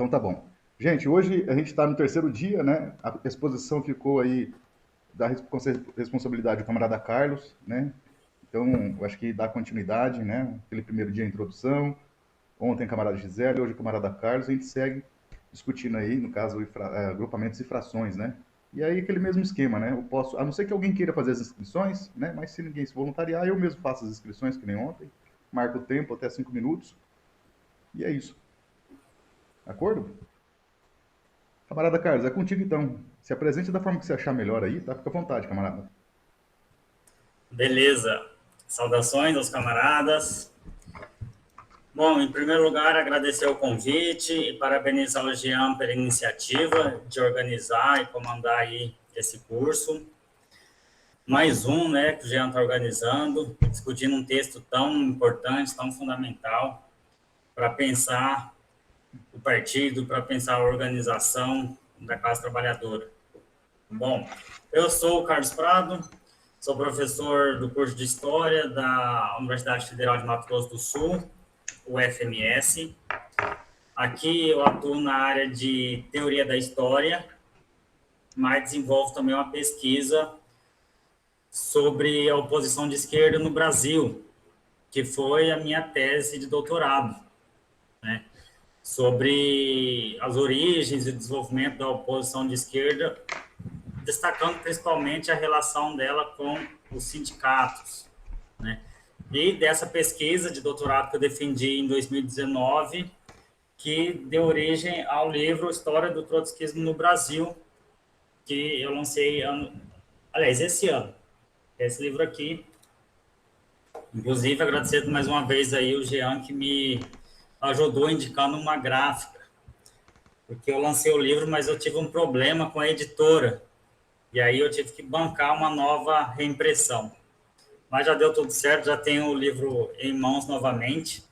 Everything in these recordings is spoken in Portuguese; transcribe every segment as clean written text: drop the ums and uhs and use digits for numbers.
Então tá bom. Gente, hoje a gente está no terceiro dia, né? A exposição ficou aí da responsabilidade do camarada Carlos, né? Então, eu acho que dá continuidade, né? Aquele primeiro dia a introdução, ontem a camarada Gisele, hoje o camarada Carlos, a gente segue discutindo aí, no caso, agrupamentos e frações, né? E aí aquele mesmo esquema, né? Eu posso, a não ser que alguém queira fazer as inscrições, né? Mas se ninguém se voluntariar, eu mesmo faço as inscrições, que nem ontem, marco o tempo até 5 minutos, e é isso. Acordo? Camarada Carlos, é contigo então. Se apresente da forma que você achar melhor aí, tá? Fica à vontade, camarada. Beleza. Saudações aos camaradas. Bom, em primeiro lugar, agradecer o convite e parabenizar o Jean pela iniciativa de organizar e comandar aí esse curso. Mais um, né, que o Jean está organizando, discutindo um texto tão importante, tão fundamental para pensar o partido, para pensar a organização da classe trabalhadora. Bom, eu sou o Carlos Prado, sou professor do curso de História da Universidade Federal de Mato Grosso do Sul, UFMS. Aqui eu atuo na área de teoria da história, mas desenvolvo também uma pesquisa sobre a oposição de esquerda no Brasil, que foi a minha tese de doutorado, né? Sobre as origens e desenvolvimento da oposição de esquerda, destacando principalmente a relação dela com os sindicatos, né? E dessa pesquisa de doutorado que eu defendi em 2019, que deu origem ao livro História do Trotskismo no Brasil, que eu lancei, esse ano, esse livro aqui. Inclusive, agradecer mais uma vez aí o Jean, que me ajudou indicando uma gráfica, porque eu lancei o livro, mas eu tive um problema com a editora, e aí eu tive que bancar uma nova reimpressão. Mas já deu tudo certo, já tenho o livro em mãos novamente,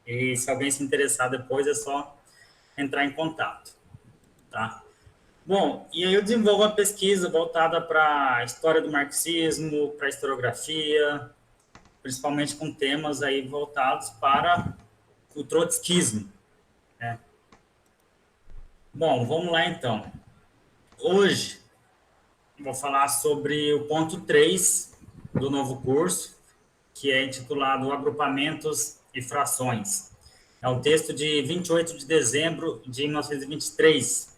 e se alguém se interessar depois é só entrar em contato, tá? Bom, e aí eu desenvolvo uma pesquisa voltada para a história do marxismo, para a historiografia, principalmente com temas aí voltados para o trotskismo, né? Bom, vamos lá então. Hoje vou falar sobre o ponto 3 do novo curso, que é intitulado Agrupamentos e Frações. É um texto de 28 de dezembro de 1923.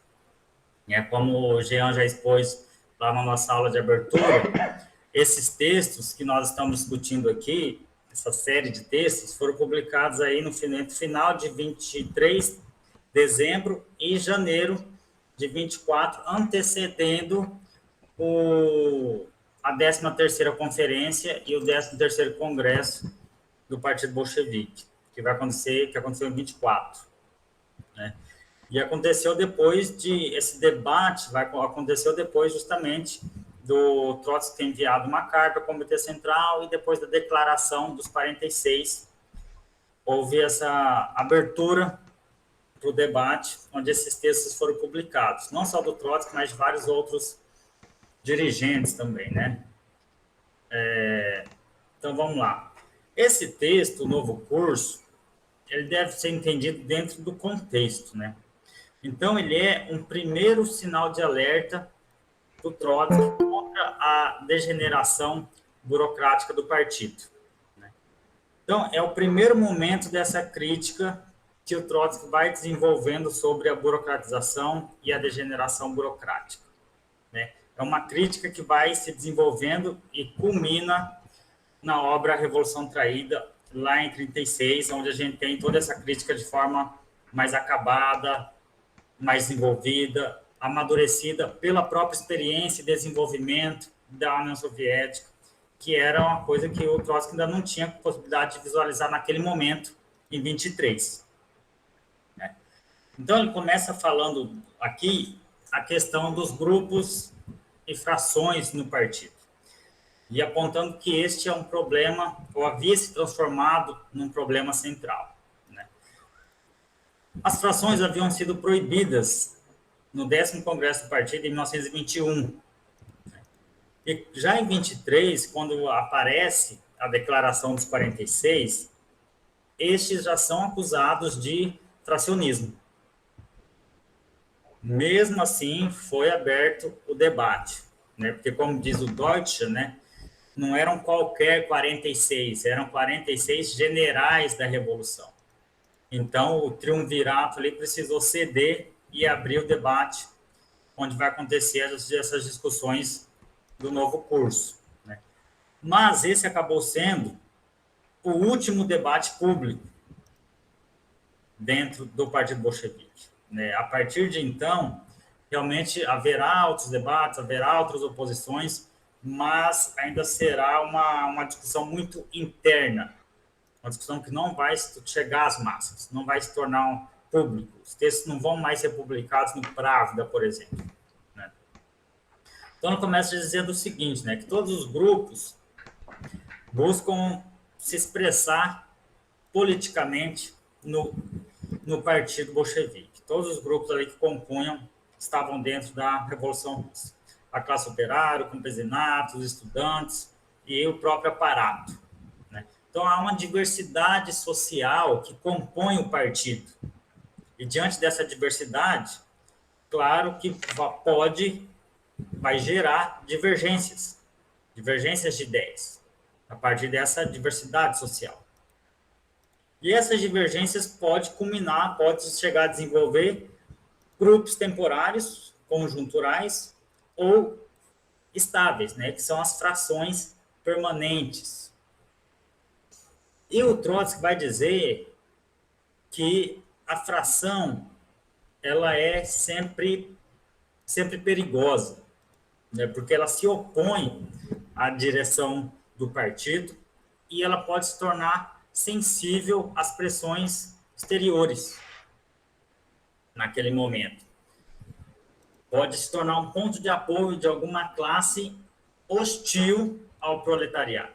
Como o Jean já expôs lá na nossa aula de abertura, esses textos que nós estamos discutindo aqui, essa série de textos, foram publicados aí no final de 23 de dezembro e janeiro de 24, antecedendo a 13ª Conferência e o 13º Congresso do Partido Bolchevique, que aconteceu em 24, né? E aconteceu depois esse debate aconteceu depois justamente do Trotsky ter enviado uma carta ao Comitê Central e depois da declaração dos 46, houve essa abertura para o debate, onde esses textos foram publicados, não só do Trotsky, mas de vários outros dirigentes também, né? Então, vamos lá. Esse texto, o novo curso, ele deve ser entendido dentro do contexto, né? Então, ele é um primeiro sinal de alerta do Trotsky contra a degeneração burocrática do partido, né? Então, é o primeiro momento dessa crítica que o Trotsky vai desenvolvendo sobre a burocratização e a degeneração burocrática, né? É uma crítica que vai se desenvolvendo e culmina na obra Revolução Traída, lá em 36, onde a gente tem toda essa crítica de forma mais acabada, mais desenvolvida, amadurecida pela própria experiência e desenvolvimento da União Soviética, que era uma coisa que o Trotsky ainda não tinha possibilidade de visualizar naquele momento, em 23. Né? Então, ele começa falando aqui a questão dos grupos e frações no partido, e apontando que este é um problema, ou havia se transformado num problema central. Né? As frações haviam sido proibidas no 10º Congresso do Partido em 1921. E já em 23, quando aparece a Declaração dos 46, estes já são acusados de fracionismo. Mesmo assim, foi aberto o debate, né? Porque, como diz o Deutsche, né, não eram qualquer 46, eram 46 generais da Revolução. Então, o triunvirato ali precisou ceder e abrir o debate, onde vai acontecer essas discussões do novo curso, né? Mas esse acabou sendo o último debate público dentro do Partido Bolchevique, né? A partir de então, realmente haverá outros debates, haverá outras oposições, mas ainda será uma discussão muito interna, uma discussão que não vai chegar às massas, não vai se tornar público. Os textos não vão mais ser publicados no Pravda, por exemplo, né? Então, ela começa dizendo o seguinte, né, que todos os grupos buscam se expressar politicamente no Partido Bolchevique. Todos os grupos ali que compunham estavam dentro da Revolução Russa. A classe operária, o campesinato, os estudantes e o próprio aparato, né? Então, há uma diversidade social que compõe o partido. E, diante dessa diversidade, claro que vai gerar divergências de ideias, a partir dessa diversidade social. E essas divergências pode chegar a desenvolver grupos temporários, conjunturais ou estáveis, né, que são as frações permanentes. E o Trotsky vai dizer que a fração ela é sempre perigosa, né, porque ela se opõe à direção do partido e ela pode se tornar sensível às pressões exteriores naquele momento. Pode se tornar um ponto de apoio de alguma classe hostil ao proletariado,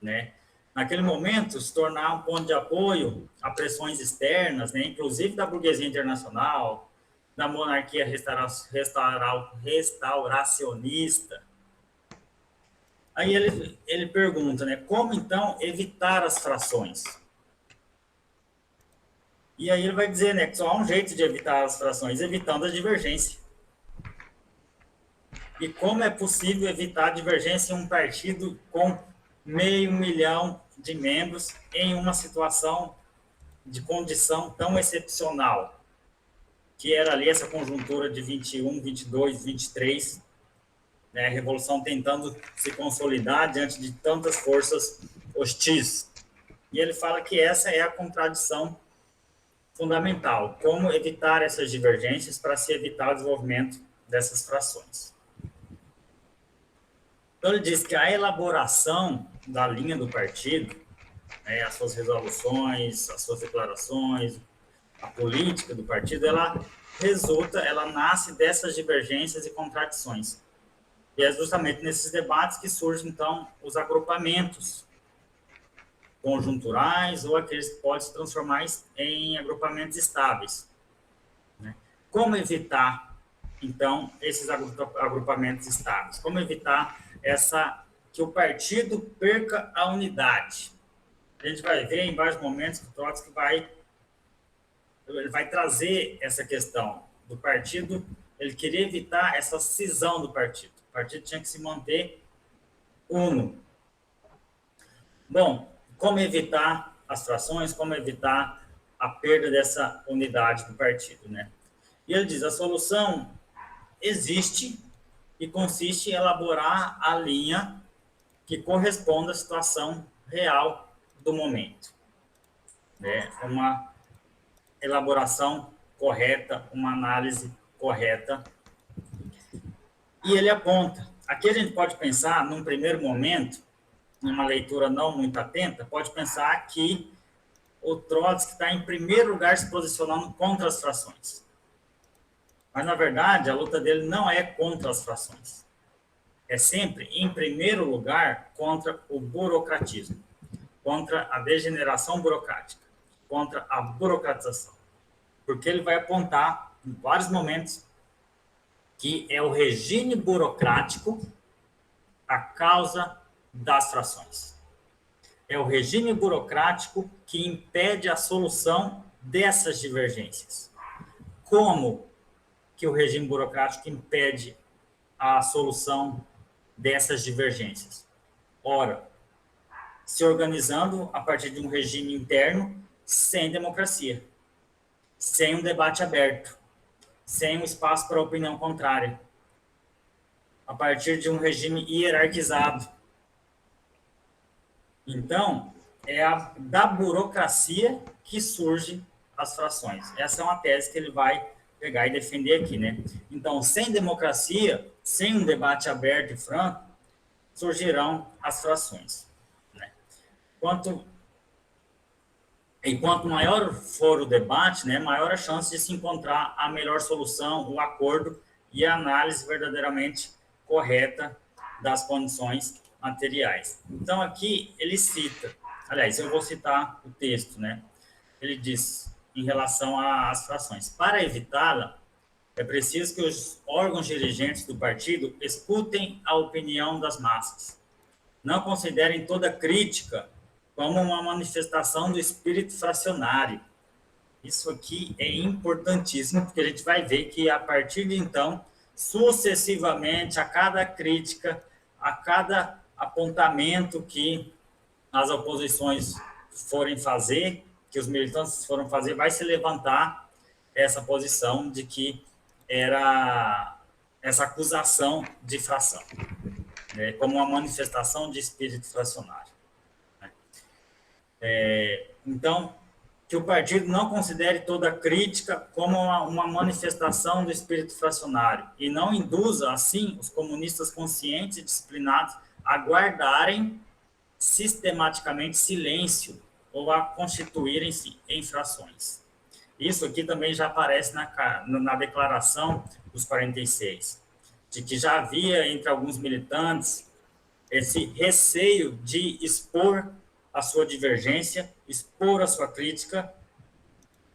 né? Naquele momento, se tornar um ponto de apoio a pressões externas, né, inclusive da burguesia internacional, da monarquia restauracionista. Aí ele pergunta, né, como então evitar as frações? E aí ele vai dizer, né, que só há um jeito de evitar as frações, evitando a divergência. E como é possível evitar a divergência em um partido com 500 mil de membros em uma situação de condição tão excepcional, que era ali essa conjuntura de 21, 22, 23, né, a Revolução tentando se consolidar diante de tantas forças hostis. E ele fala que essa é a contradição fundamental, como evitar essas divergências para se evitar o desenvolvimento dessas frações. Então, ele diz que a elaboração da linha do partido, né, as suas resoluções, as suas declarações, a política do partido, ela nasce dessas divergências e contradições. E é justamente nesses debates que surgem, então, os agrupamentos conjunturais ou aqueles que podem se transformar em agrupamentos estáveis, né? Como evitar, então, esses agrupamentos estáveis? Como evitar que o partido perca a unidade? A gente vai ver em vários momentos que o Trotsky vai trazer essa questão do partido. Ele queria evitar essa cisão do partido. O partido tinha que se manter uno. Bom, como evitar as frações, como evitar a perda dessa unidade do partido, né? E ele diz, a solução existe e consiste em elaborar a linha que corresponda à situação real do momento, né? Uma elaboração correta, uma análise correta. E ele aponta, aqui a gente pode pensar, num primeiro momento, numa leitura não muito atenta, pode pensar que o Trotsky está, em primeiro lugar, se posicionando contra as frações. Mas, na verdade, a luta dele não é contra as frações. É sempre, em primeiro lugar, contra o burocratismo, contra a degeneração burocrática, contra a burocratização. Porque ele vai apontar, em vários momentos, que é o regime burocrático a causa das frações. É o regime burocrático que impede a solução dessas divergências. Como que o regime burocrático impede a solução dessas divergências? Ora, se organizando a partir de um regime interno sem democracia, sem um debate aberto, sem um espaço para a opinião contrária, a partir de um regime hierarquizado. Então, é da burocracia que surgem as frações. Essa é uma tese que ele vai pegar e defender aqui, né? Então, sem democracia, sem um debate aberto e franco, surgirão as frações, né? Quanto maior for o debate, né, maior a chance de se encontrar a melhor solução, o acordo e a análise verdadeiramente correta das condições materiais. Então, aqui ele cita, aliás, eu vou citar o texto, né? Ele diz, em relação às frações, para evitá-la, é preciso que os órgãos dirigentes do partido escutem a opinião das massas. Não considerem toda crítica como uma manifestação do espírito fracionário. Isso aqui é importantíssimo, porque a gente vai ver que, a partir de então, sucessivamente, a cada crítica, a cada apontamento que as oposições forem fazer, que os militantes foram fazer, vai se levantar essa posição de que era essa acusação de fração, né, como uma manifestação de espírito fracionário. Então, que o partido não considere toda crítica como uma manifestação do espírito fracionário e não induza, assim, os comunistas conscientes e disciplinados a guardarem sistematicamente silêncio ou a constituírem-se em frações. Isso aqui também já aparece na declaração dos 46, de que já havia entre alguns militantes esse receio de expor a sua divergência, expor a sua crítica,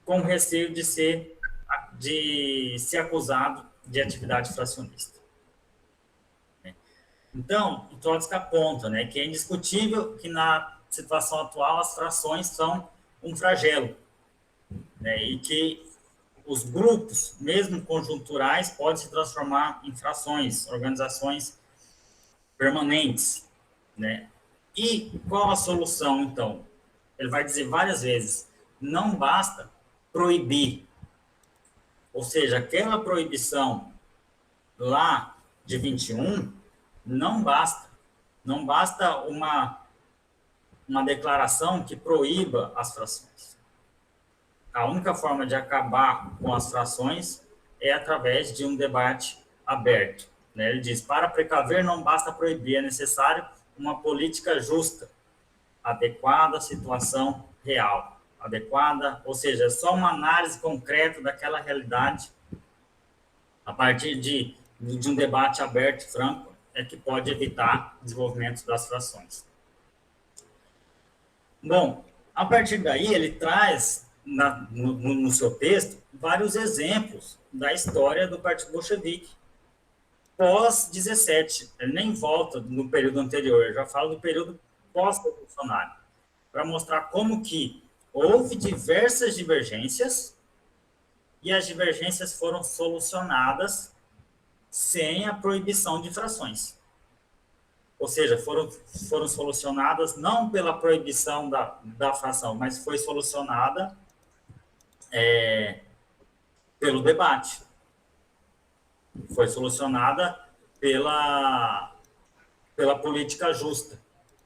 com receio de ser acusado de atividade fracionista. Então, o Trotsky aponta, né, que é indiscutível que na situação atual as frações são um flagelo, né, e que os grupos, mesmo conjunturais, podem se transformar em frações, organizações permanentes, né? E qual a solução, então? Ele vai dizer várias vezes, não basta proibir, ou seja, aquela proibição lá de 21, não basta uma declaração que proíba as frações. A única forma de acabar com as frações é através de um debate aberto, né? Ele diz, para precaver não basta proibir, é necessário uma política justa, adequada à situação real, adequada, ou seja, só uma análise concreta daquela realidade, a partir de um debate aberto e franco, é que pode evitar o desenvolvimento das frações. Bom, a partir daí ele traz no seu texto vários exemplos da história do Partido Bolchevique, pós-17, ele nem volta no período anterior, eu já falo do período pós-revolucionário, para mostrar como que houve diversas divergências e as divergências foram solucionadas sem a proibição de frações. Ou seja, foram solucionadas não pela proibição da fração, mas foi solucionada pelo debate. Foi solucionada pela política justa,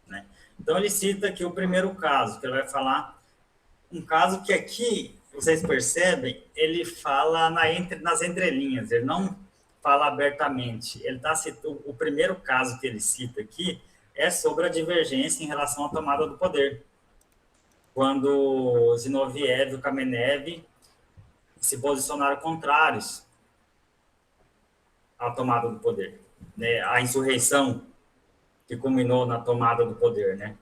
né? Então, ele cita aqui o primeiro caso, que ele vai falar, um caso que aqui, vocês percebem, ele fala nas entrelinhas, ele não fala abertamente. Ele o primeiro caso que ele cita aqui é sobre a divergência em relação à tomada do poder, quando Zinoviev e o Kamenev se posicionaram contrários à tomada do poder, né? A insurreição que culminou na tomada do poder, né?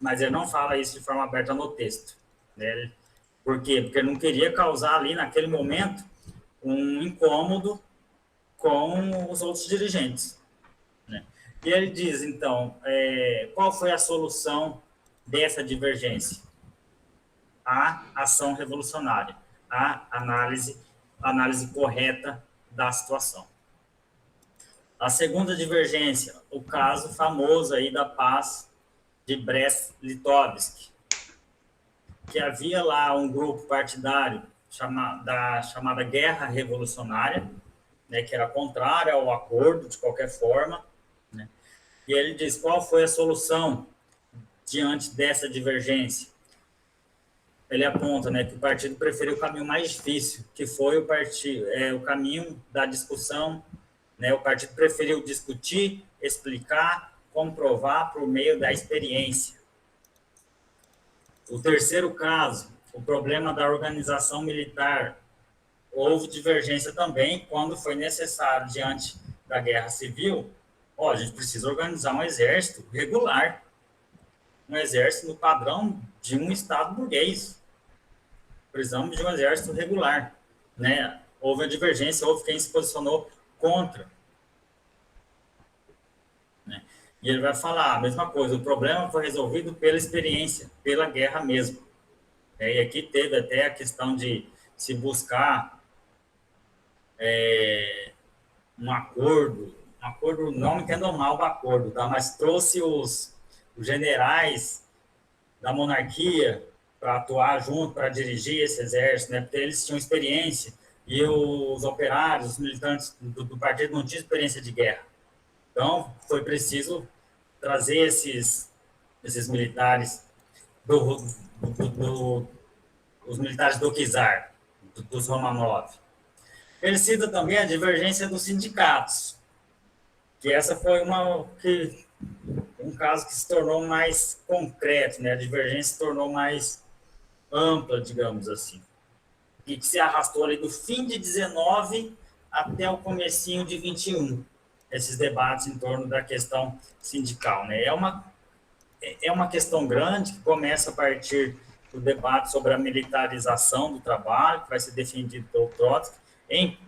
Mas ele não fala isso de forma aberta no texto, né? Por quê? Porque ele não queria causar ali, naquele momento, um incômodo com os outros dirigentes, né? E ele diz, então, qual foi a solução dessa divergência? A ação revolucionária, a análise correta da situação. A segunda divergência, o caso famoso aí da paz de Brest-Litovsk, que havia lá um grupo partidário chamada Guerra Revolucionária, né, que era contrária ao acordo de qualquer forma, né? E ele diz qual foi a solução diante dessa divergência. Ele aponta, né, que o partido preferiu o caminho mais difícil, que foi o caminho da discussão, né? O partido preferiu discutir, explicar, comprovar por meio da experiência. O terceiro caso, o problema da organização militar. Houve divergência também quando foi necessário, diante da guerra civil, a gente precisa organizar um exército regular, um exército no padrão de um Estado burguês. Precisamos de um exército regular, né? Houve a divergência, houve quem se posicionou contra, né? E ele vai falar a mesma coisa, o problema foi resolvido pela experiência, pela guerra mesmo. E aqui teve até a questão de se buscar um acordo não entendam mal o acordo, tá? Mas trouxe os generais da monarquia para atuar junto, para dirigir esse exército, né? Porque eles tinham experiência e os operários, os militantes do partido não tinham experiência de guerra. Então, foi preciso trazer esses militares os militares do czar, dos Romanov. Ele cita também a divergência dos sindicatos, que essa foi um caso que se tornou mais concreto, né? A divergência se tornou mais ampla, digamos assim, e que se arrastou ali do fim de 19 até o comecinho de 21, esses debates em torno da questão sindical, né? É uma questão grande que começa a partir do debate sobre a militarização do trabalho, que vai ser defendido pelo Trotsky.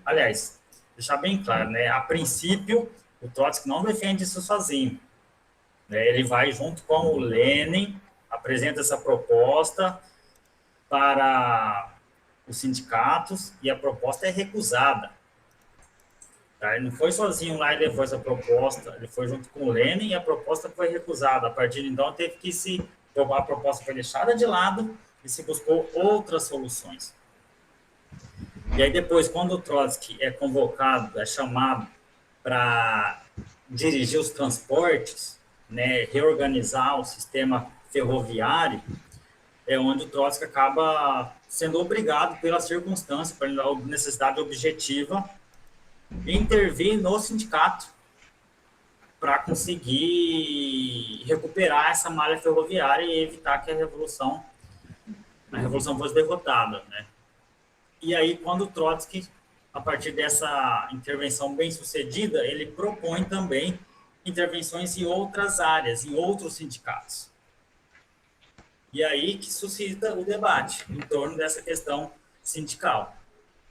Aliás, deixar bem claro, né? A princípio, o Trotsky não defende isso sozinho, né? Ele vai junto com o Lenin, apresenta essa proposta para os sindicatos e a proposta é recusada. Tá? Ele não foi sozinho lá e levou essa proposta, ele foi junto com o Lenin e a proposta foi recusada. A partir de então, teve que a proposta foi deixada de lado e se buscou outras soluções. E aí depois, quando o Trotsky é convocado, é chamado para dirigir os transportes, né, reorganizar o sistema ferroviário, é onde o Trotsky acaba sendo obrigado pela circunstância, pela necessidade objetiva, intervir no sindicato para conseguir recuperar essa malha ferroviária e evitar que a revolução fosse derrotada, né? E aí, quando o Trotsky, a partir dessa intervenção bem-sucedida, ele propõe também intervenções em outras áreas, em outros sindicatos. E aí que suscita o debate em torno dessa questão sindical,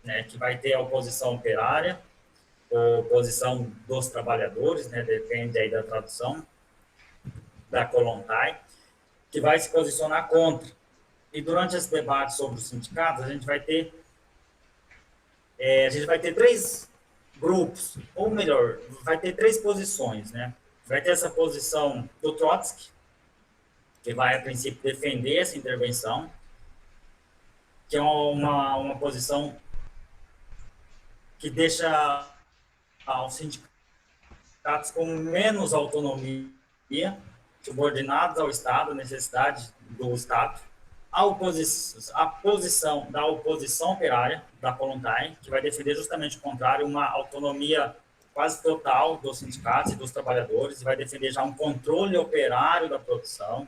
né? Que vai ter a oposição operária, a oposição dos trabalhadores, né? Depende aí da tradução, da Kollontai, que vai se posicionar contra. E durante esse debate sobre os sindicatos, a gente vai ter três grupos, ou melhor, vai ter três posições, né? Vai ter essa posição do Trotsky, que vai, a princípio, defender essa intervenção, que é uma posição que deixa os sindicatos com menos autonomia, subordinados ao Estado, à necessidade do Estado. A posição da oposição operária, da Kollontai, que vai defender justamente o contrário, uma autonomia quase total dos sindicatos e dos trabalhadores, e vai defender já um controle operário da produção,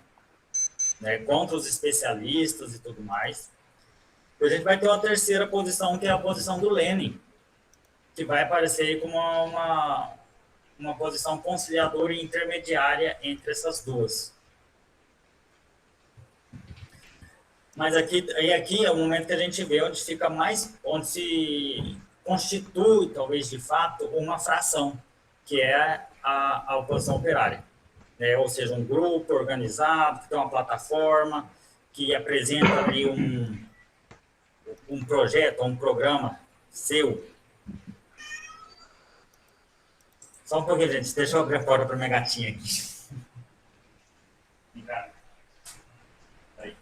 né, contra os especialistas e tudo mais. E a gente vai ter uma terceira posição, que é a posição do Lenin, que vai aparecer aí como uma posição conciliadora e intermediária entre essas duas. Mas aqui é o momento que a gente vê onde fica onde se constitui, talvez de fato, uma fração, que é a oposição operária. Né? Ou seja, um grupo organizado, que tem uma plataforma, que apresenta ali um projeto, um programa seu, Só um pouquinho, gente. Deixa eu abrir a porta para minha gatinha aqui. Vem cá. Aí.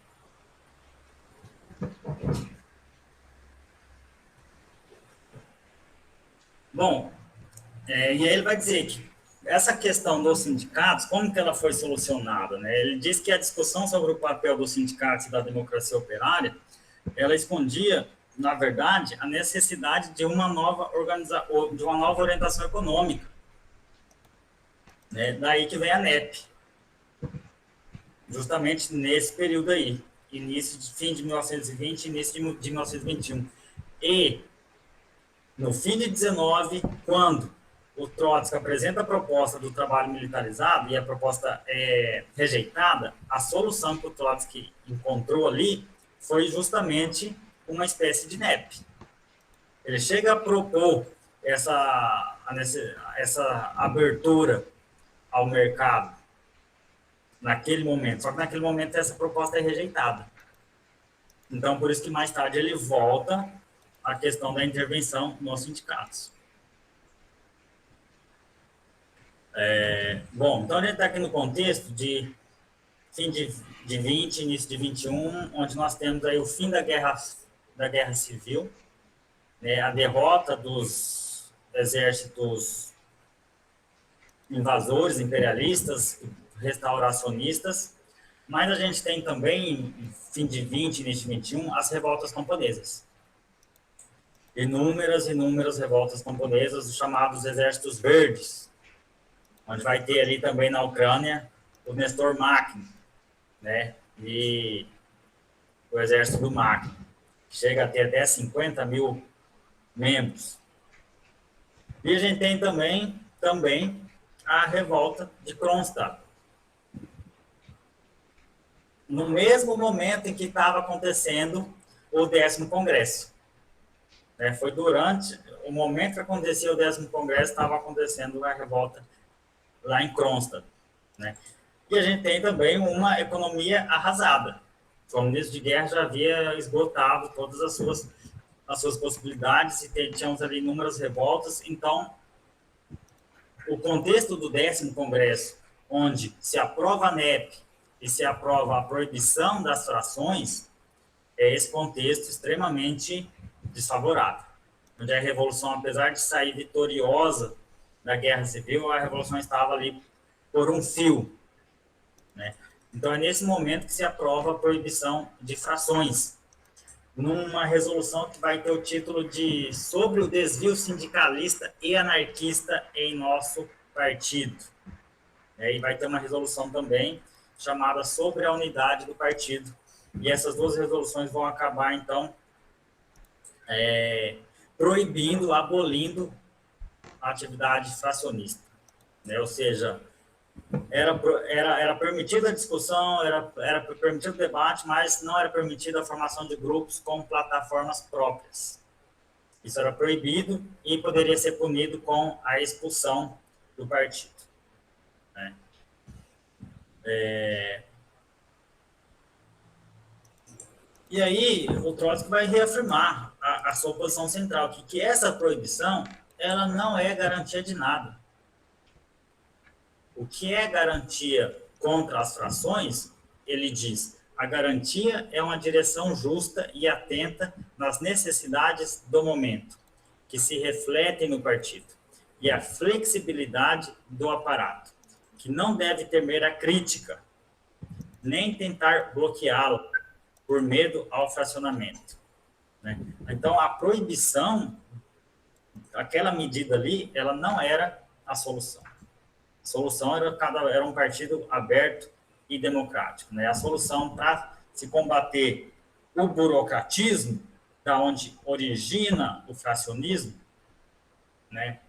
Bom, e aí ele vai dizer que essa questão dos sindicatos, como que ela foi solucionada, né? Ele diz que a discussão sobre o papel dos sindicatos e da democracia operária, ela escondia, na verdade, a necessidade de uma nova orientação econômica, né? Daí que vem a NEP, justamente nesse período aí, fim de 1920, início de 1921. E no fim de 19, quando o Trotsky apresenta a proposta do trabalho militarizado e a proposta é rejeitada, a solução que o Trotsky encontrou ali foi justamente uma espécie de NEP. Ele chega a propor essa abertura ao mercado naquele momento, só que naquele momento essa proposta é rejeitada. Então, por isso que mais tarde ele volta à questão da intervenção nos sindicatos. Bom, então a gente está aqui no contexto de fim de 20, início de 21, onde nós temos aí o fim da guerra civil, né, a derrota dos exércitos invasores, imperialistas, restauracionistas, mas a gente tem também, fim de 20, início de 21, as revoltas camponesas. Inúmeras revoltas camponesas, os chamados exércitos verdes, onde vai ter ali também na Ucrânia o Nestor Makhno, né? E o exército do Makhno, que chega a ter até 50 mil membros. E a gente tem também a revolta de Kronstadt. No mesmo momento em que estava acontecendo o 10º Congresso. Foi durante o momento que aconteceu o 10º Congresso, estava acontecendo a revolta lá em Kronstadt, né? E a gente tem também uma economia arrasada. O ministro de Guerra já havia esgotado todas as suas possibilidades e tínhamos ali inúmeras revoltas. Então, o contexto do 10º Congresso, onde se aprova a NEP e se aprova a proibição das frações, é esse contexto extremamente desfavorável, onde a Revolução, apesar de sair vitoriosa da Guerra Civil, a Revolução estava ali por um fio, né? Então, é nesse momento que se aprova a proibição de frações, numa resolução que vai ter o título de Sobre o desvio sindicalista e anarquista em nosso partido. E vai ter uma resolução também chamada Sobre a unidade do partido. E essas duas resoluções vão acabar, então, proibindo, abolindo a atividade fracionista, né? Ou seja, era permitida a discussão, era permitido o debate, mas não era permitida a formação de grupos com plataformas próprias. Isso era proibido e poderia ser punido com a expulsão do partido, né? E aí o Trotsky vai reafirmar a sua posição central, que essa proibição ela não é garantia de nada. O que é garantia contra as frações, ele diz, a garantia é uma direção justa e atenta nas necessidades do momento, que se refletem no partido, e a flexibilidade do aparato, que não deve temer a crítica, nem tentar bloqueá-la por medo ao fracionamento, né? Então, a proibição, aquela medida ali, ela não era a solução. A solução era um partido aberto e democrático, né? A solução para se combater o burocratismo, da onde origina o fracionismo, né,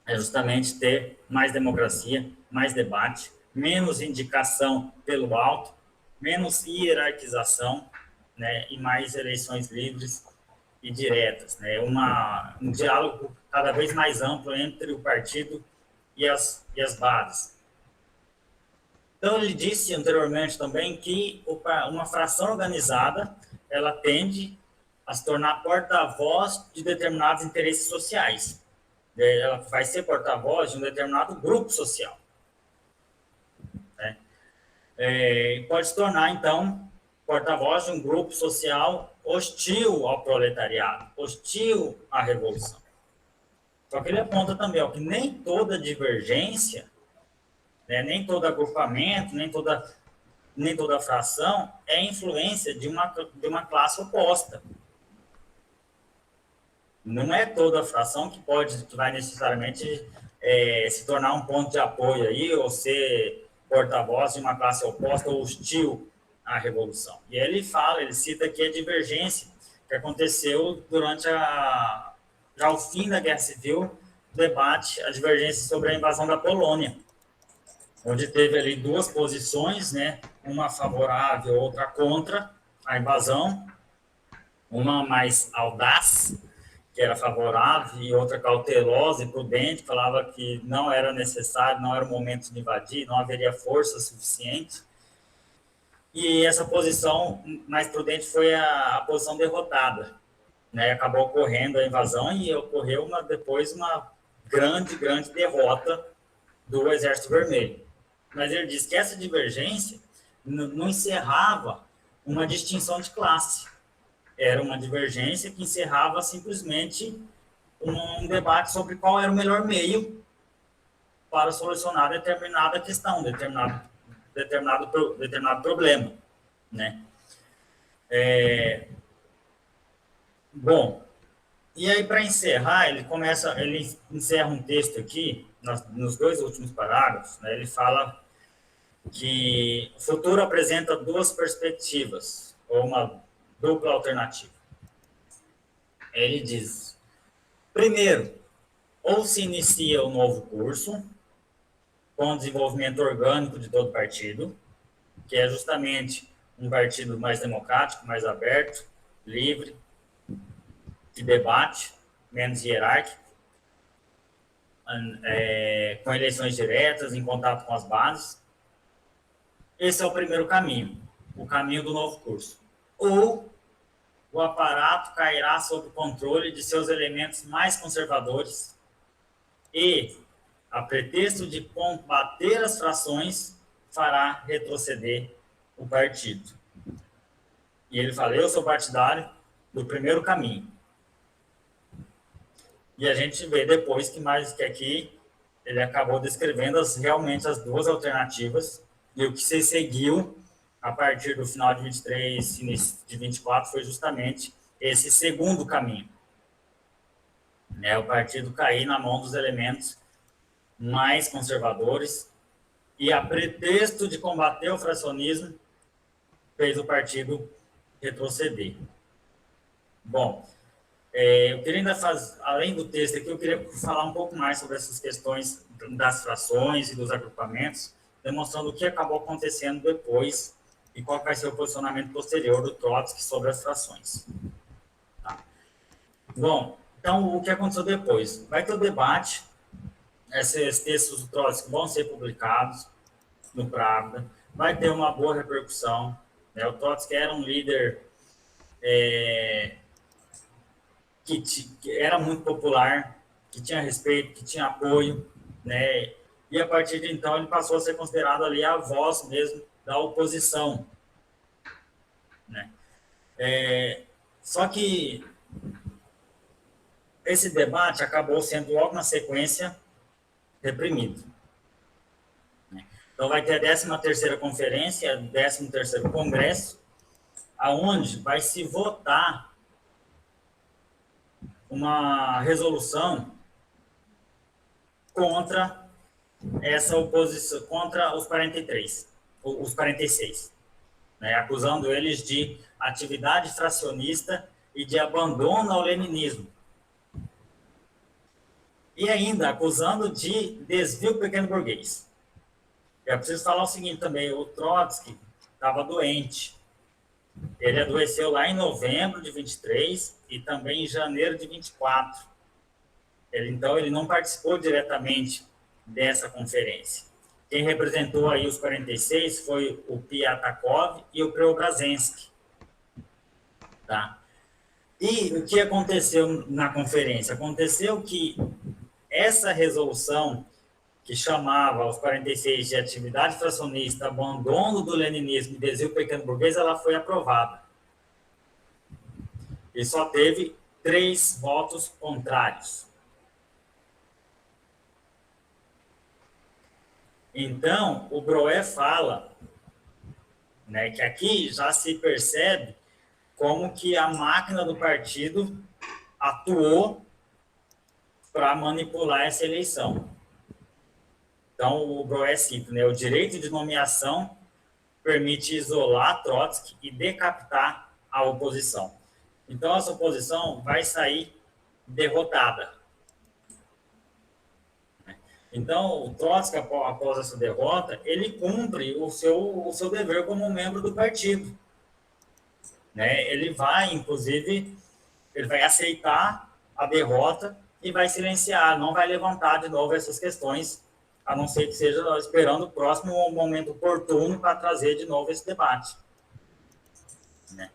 é justamente ter mais democracia, mais debate, menos indicação pelo alto, menos hierarquização, né, e mais eleições livres e diretas, né? Um diálogo cada vez mais amplo entre o partido e as bases. Então, ele disse anteriormente também que uma fração organizada ela tende a se tornar porta-voz de determinados interesses sociais. ela vai ser porta-voz de um determinado grupo social. Né? Pode se tornar, então, porta-voz de um grupo social hostil ao proletariado, hostil à revolução. Só que ele aponta também ó, que nem toda divergência, né, nem todo agrupamento, nem toda fração é influência de uma classe oposta. Não é toda fração que vai necessariamente se tornar um ponto de apoio aí, ou ser porta-voz de uma classe oposta ou hostil à revolução. E ele cita aqui a divergência que aconteceu durante já o fim da Guerra Civil, a divergência sobre a invasão da Polônia, onde teve ali duas posições, né, uma favorável, outra contra a invasão, uma mais audaz, que era favorável, e outra cautelosa e prudente, falava que não era necessário, não era o momento de invadir, não haveria força suficiente. E essa posição mais prudente foi a posição derrotada. Né? Acabou ocorrendo a invasão e ocorreu depois uma grande derrota do Exército Vermelho. Mas ele diz que essa divergência não encerrava uma distinção de classe. Era uma divergência que encerrava simplesmente um debate sobre qual era o melhor meio para solucionar determinada questão, determinado problema, né? Bom, e aí para encerrar, ele encerra um texto aqui, nos dois últimos parágrafos, né? Ele fala que o futuro apresenta duas perspectivas, ou uma dupla alternativa. Ele diz, primeiro, ou se inicia o novo curso, com o desenvolvimento orgânico de todo partido, que é justamente um partido mais democrático, mais aberto, livre, de debate, menos hierárquico, com eleições diretas, em contato com as bases. Esse é o primeiro caminho, o caminho do novo curso. Ou o aparato cairá sob o controle de seus elementos mais conservadores e, a pretexto de combater as frações, fará retroceder o partido. E ele fala, eu sou partidário do primeiro caminho. E a gente vê depois que aqui ele acabou descrevendo realmente as duas alternativas, e o que se seguiu a partir do final de 23, início de 24, foi justamente esse segundo caminho. Né? O partido cair na mão dos elementos mais conservadores e, a pretexto de combater o fracionismo, fez o partido retroceder. Bom, eu queria ainda além do texto aqui, eu queria falar um pouco mais sobre essas questões das frações e dos agrupamentos, demonstrando o que acabou acontecendo depois e qual vai ser o posicionamento posterior do Trotsky sobre as frações. Tá? Bom, então, o que aconteceu depois? Vai ter o debate, esses textos do Trotsky vão ser publicados no Pravda, vai ter uma boa repercussão. Né? O Trotsky era um líder que era muito popular, que tinha respeito, que tinha apoio, né? E a partir de então ele passou a ser considerado ali a voz mesmo da oposição, né? Só que esse debate acabou sendo logo na sequência reprimido. Né? Então vai ter a 13ª conferência, 13º congresso, aonde vai se votar uma resolução contra essa oposição, contra os 46, né, acusando eles de atividade fracionista e de abandono ao leninismo. E ainda acusando de desvio pequeno burguês. Eu preciso falar o seguinte também, o Trotsky estava doente. Ele adoeceu lá em novembro de 23 e também em janeiro de 24. Então, ele não participou diretamente dessa conferência. Quem representou aí os 46 foi o Piatakov e o Preobrazhensky. Tá? E o que aconteceu na conferência? Aconteceu que essa resolução que chamava os 46 de atividade fracionista, abandono do leninismo e desvio pequeno burguês, ela foi aprovada. E só teve 3 votos contrários. Então, o Broé fala, né, que aqui já se percebe como que a máquina do partido atuou para manipular essa eleição. Então, o Broé cita, né, o direito de nomeação permite isolar Trotsky e decapitar a oposição. Então, essa oposição vai sair derrotada. Então, o Trotsky, após essa derrota, ele cumpre o seu dever como membro do partido. Né? Ele vai, inclusive, ele vai aceitar a derrota e vai silenciar, não vai levantar de novo essas questões, a não ser que seja esperando o próximo momento oportuno para trazer de novo esse debate. Né?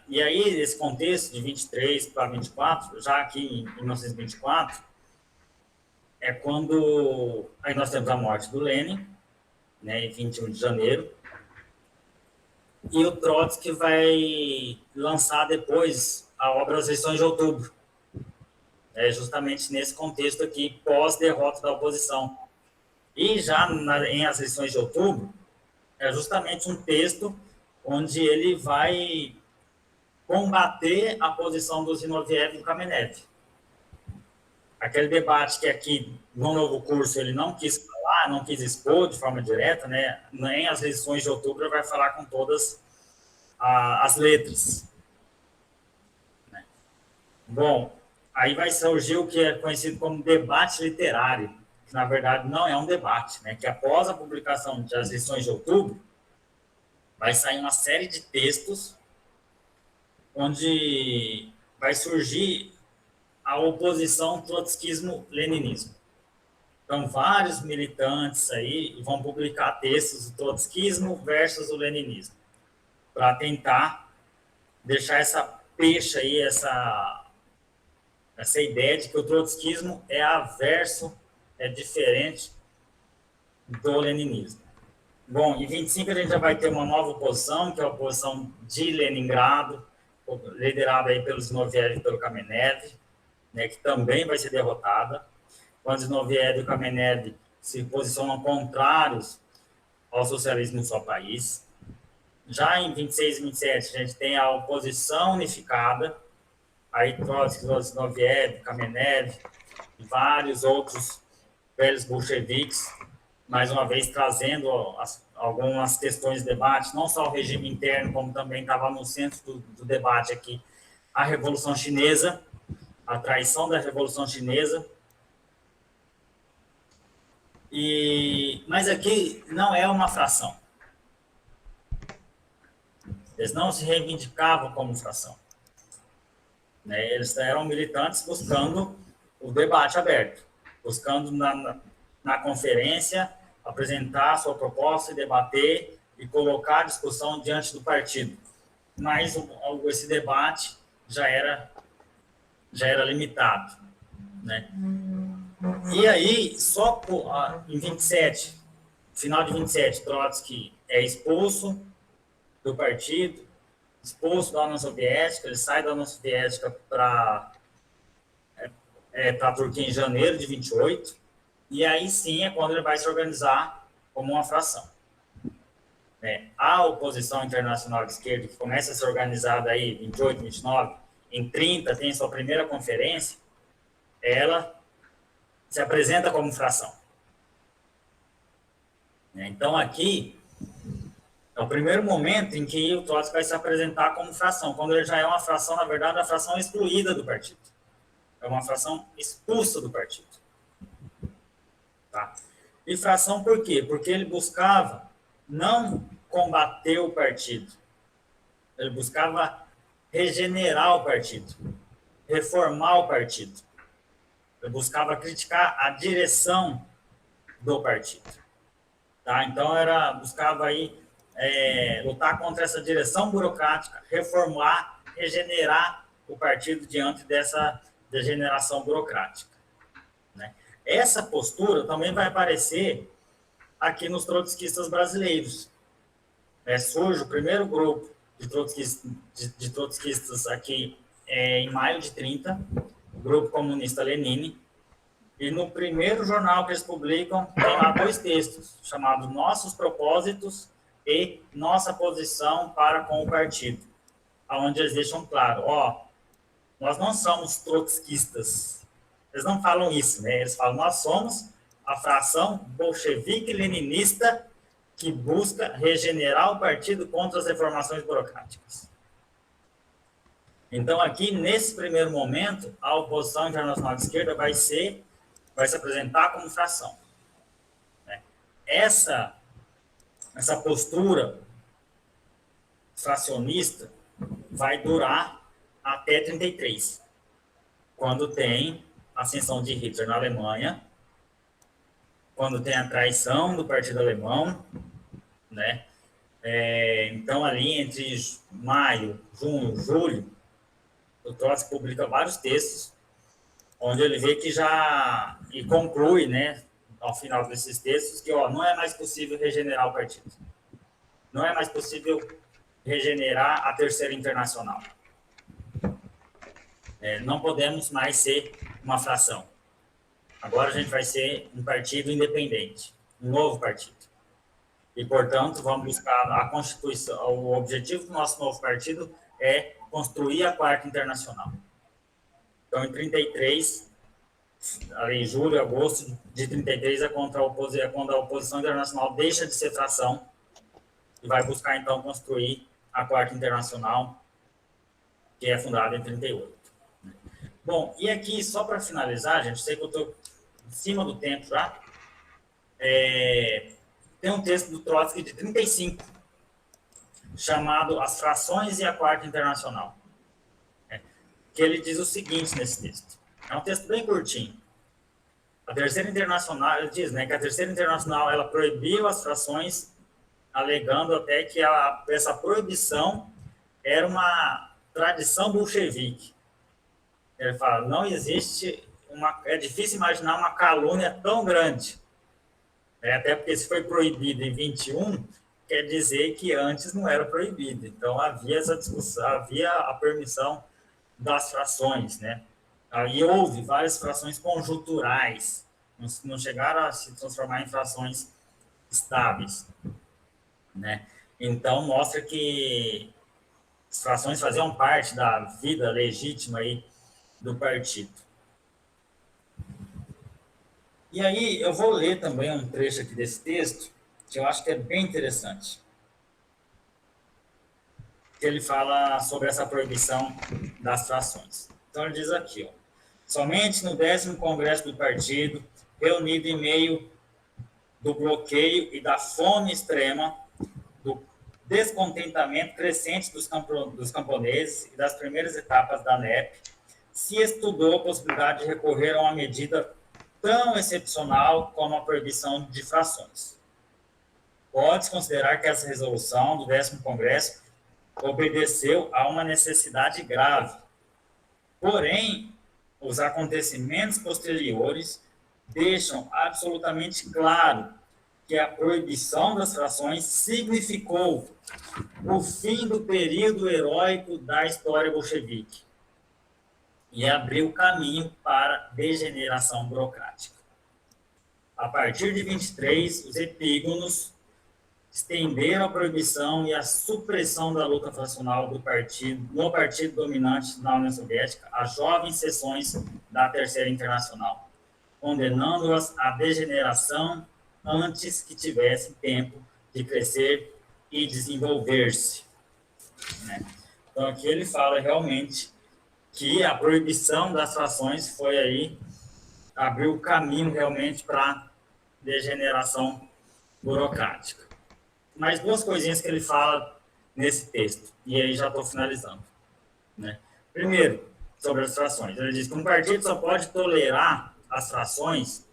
E aí, esse contexto de 23 para 24, já aqui em 1924, é quando aí nós temos a morte do Lenin, né, em 21 de janeiro, e o Trotsky vai lançar depois a obra As Lições de Outubro, justamente nesse contexto aqui, pós-derrota da oposição. E já em As Lições de Outubro, é justamente um texto onde ele vai combater a posição do Zinoviev e do Kamenev. Aquele debate que aqui, no novo curso, ele não quis falar, não quis expor de forma direta, né? Nem As Lições de Outubro ele vai falar com todas as letras. Né? Bom, aí vai surgir o que é conhecido como debate literário, que na verdade não é um debate, né? Que após a publicação das Lições de Outubro, vai sair uma série de textos onde vai surgir a oposição trotskismo-leninismo. Então, vários militantes aí vão publicar textos do trotskismo versus o leninismo, para tentar deixar essa pecha aí, essa ideia de que o trotskismo é averso, é diferente do leninismo. Bom, em 25 a gente já vai ter uma nova oposição, que é a oposição de Leningrado, liderada aí pelo Zinoviev e pelo Kamenev, né, que também vai ser derrotada, quando Zinoviev e Kamenev se posicionam contrários ao socialismo no seu país. Já em 26 e 27, a gente tem a oposição unificada, aí Trotsky, Zinoviev, Kamenev e vários outros velhos bolcheviques, mais uma vez trazendo algumas questões de debate, não só o regime interno, como também estava no centro do debate aqui, a Revolução Chinesa, a traição da Revolução Chinesa. Mas aqui não é uma fração. Eles não se reivindicavam como fração. Né? Eles eram militantes buscando o debate aberto, buscando na conferência apresentar a sua proposta e debater e colocar a discussão diante do partido. Mas esse debate já era limitado, né? E aí, só em 27, final de 27, Trotsky é expulso do partido, expulso da União Soviética, ele sai da União Soviética para a Turquia em janeiro de 28, e aí sim é quando ele vai se organizar como uma fração. A oposição internacional de esquerda, que começa a ser organizada aí 28, 29, em 30 tem sua primeira conferência, ela se apresenta como fração. Então, aqui é o primeiro momento em que o Trotsky vai se apresentar como fração, quando ele já é uma fração, na verdade, uma fração excluída do partido. É uma fração expulsa do partido. Tá? E fração por quê? Porque ele buscava não combater o partido, ele buscava regenerar o partido, reformar o partido. Eu buscava criticar a direção do partido. Tá? Então, buscava aí, lutar contra essa direção burocrática, reformar, regenerar o partido diante dessa degeneração burocrática. né? Essa postura também vai aparecer aqui nos trotskistas brasileiros. Surge o primeiro grupo de trotskistas aqui em maio de 30, o Grupo Comunista Lenine, e no primeiro jornal que eles publicam, tem lá 2 textos, chamados Nossos Propósitos e Nossa Posição para com o Partido, onde eles deixam claro, nós não somos trotskistas. Eles não falam isso, né? Eles falam, nós somos a fração bolchevique-leninista que busca regenerar o partido contra as reformações burocráticas. Então, aqui, nesse primeiro momento, a oposição internacional de esquerda vai se apresentar como fração. Né? Essa postura fracionista vai durar até 33, quando tem a ascensão de Hitler na Alemanha, quando tem a traição do Partido Alemão, né? Então, ali entre maio, junho, julho, o Trotsky publica vários textos, onde ele vê que e conclui, né, ao final desses textos, que não é mais possível regenerar o partido. Não é mais possível regenerar a Terceira Internacional. Não podemos mais ser uma fração. Agora a gente vai ser um partido independente, um novo partido. E, portanto, vamos buscar a Constituição. O objetivo do nosso novo partido é construir a Quarta Internacional. Então, em 33, ali em julho e agosto de 33, é quando a oposição internacional deixa de ser fração e vai buscar, então, construir a Quarta Internacional, que é fundada em 38. Bom, e aqui, só para finalizar, gente, sei que eu estou em cima do tempo já, tem um texto do Trotsky de 35, chamado As Frações e a Quarta Internacional, que ele diz o seguinte nesse texto. É um texto bem curtinho. A Terceira Internacional, ele diz, né, que a Terceira Internacional ela proibiu as frações, alegando até que essa proibição era uma tradição bolchevique. Ele fala, não existe é difícil imaginar uma calúnia tão grande. Até porque se foi proibido em 21, quer dizer que antes não era proibido. Então, havia essa discussão, havia a permissão das frações, né? Aí houve várias frações conjunturais, não chegaram a se transformar em frações estáveis, né? Então, mostra que as frações faziam parte da vida legítima aí do partido. E aí, eu vou ler também um trecho aqui desse texto, que eu acho que é bem interessante. Ele fala sobre essa proibição das frações. Então, ele diz aqui, somente no 10º Congresso do Partido, reunido em meio do bloqueio e da fome extrema, do descontentamento crescente dos camponeses e das primeiras etapas da NEP, se estudou a possibilidade de recorrer a uma medida tão excepcional como a proibição de frações. Pode-se considerar que essa resolução do 10º Congresso obedeceu a uma necessidade grave. Porém, os acontecimentos posteriores deixam absolutamente claro que a proibição das frações significou o fim do período heróico da história bolchevique e abriu caminho para a degeneração burocrática. A partir de 23, os epígonos estenderam a proibição e a supressão da luta fracional no partido dominante na União Soviética às jovens seções da Terceira Internacional, condenando-as à degeneração antes que tivessem tempo de crescer e desenvolver-se. Né? Então, aqui ele fala realmente que a proibição das frações foi aí, abriu o caminho realmente para a degeneração burocrática. Mais 2 coisinhas que ele fala nesse texto, e aí já estou finalizando. Né? Primeiro, sobre as frações. Ele diz que um partido só pode tolerar as frações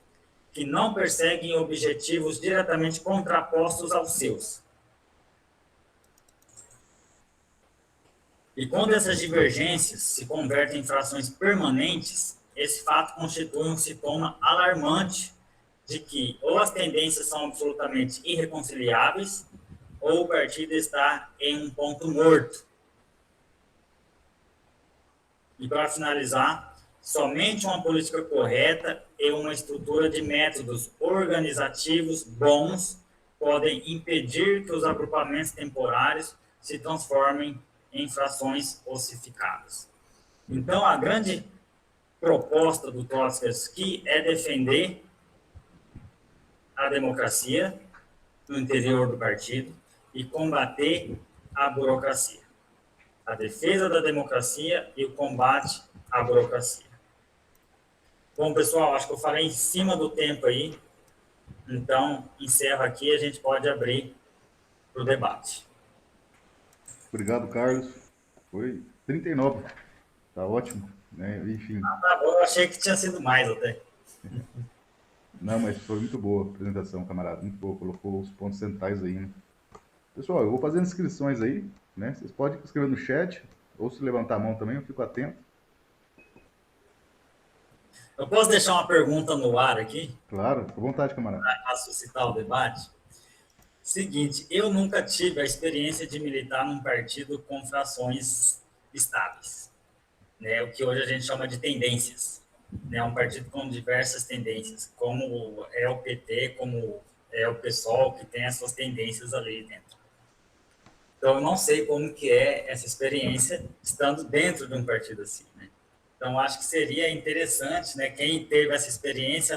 que não perseguem objetivos diretamente contrapostos aos seus. E quando essas divergências se convertem em frações permanentes, esse fato constitui um sintoma alarmante de que ou as tendências são absolutamente irreconciliáveis ou o partido está em um ponto morto. E, para finalizar, somente uma política correta e uma estrutura de métodos organizativos bons podem impedir que os agrupamentos temporários se transformem em frações ossificadas. Então, a grande proposta do Trotsky é defender a democracia no interior do partido e combater a burocracia. A defesa da democracia e o combate à burocracia. Bom, pessoal, acho que eu falei em cima do tempo aí, então encerro aqui e a gente pode abrir para o debate. Obrigado, Carlos. Foi 39. Tá ótimo, né? Enfim. Tá bom, eu achei que tinha sido mais até. Não, mas foi muito boa a apresentação, camarada. Muito boa. Colocou os pontos centrais aí, né? Pessoal, eu vou fazendo inscrições aí, né? Vocês podem escrever no chat, ou se levantar a mão também, eu fico atento. Eu posso deixar uma pergunta no ar aqui? Claro, fica à vontade, camarada. Para suscitar o debate. Seguinte, eu nunca tive a experiência de militar num partido com frações estáveis, né? O que hoje a gente chama de tendências, né? Um partido com diversas tendências, como é o PT, como é o PSOL, que tem as suas tendências ali dentro. Então, eu não sei como que é essa experiência estando dentro de um partido assim, né? Então, acho que seria interessante, né, quem teve essa experiência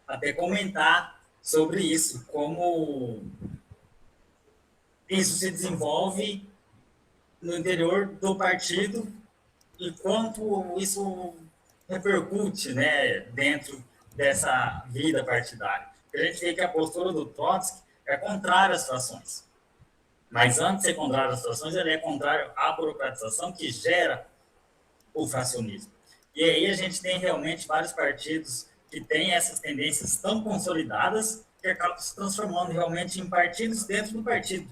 até comentar sobre isso, como isso se desenvolve no interior do partido e quanto isso repercute, né, dentro dessa vida partidária. Porque a gente vê que a postura do Trotsky é contrária às frações. Mas antes de ser contrário às frações, ele é contrário à burocratização que gera o fracionismo. E aí a gente tem realmente vários partidos que têm essas tendências tão consolidadas que acabam se transformando realmente em partidos dentro do partido.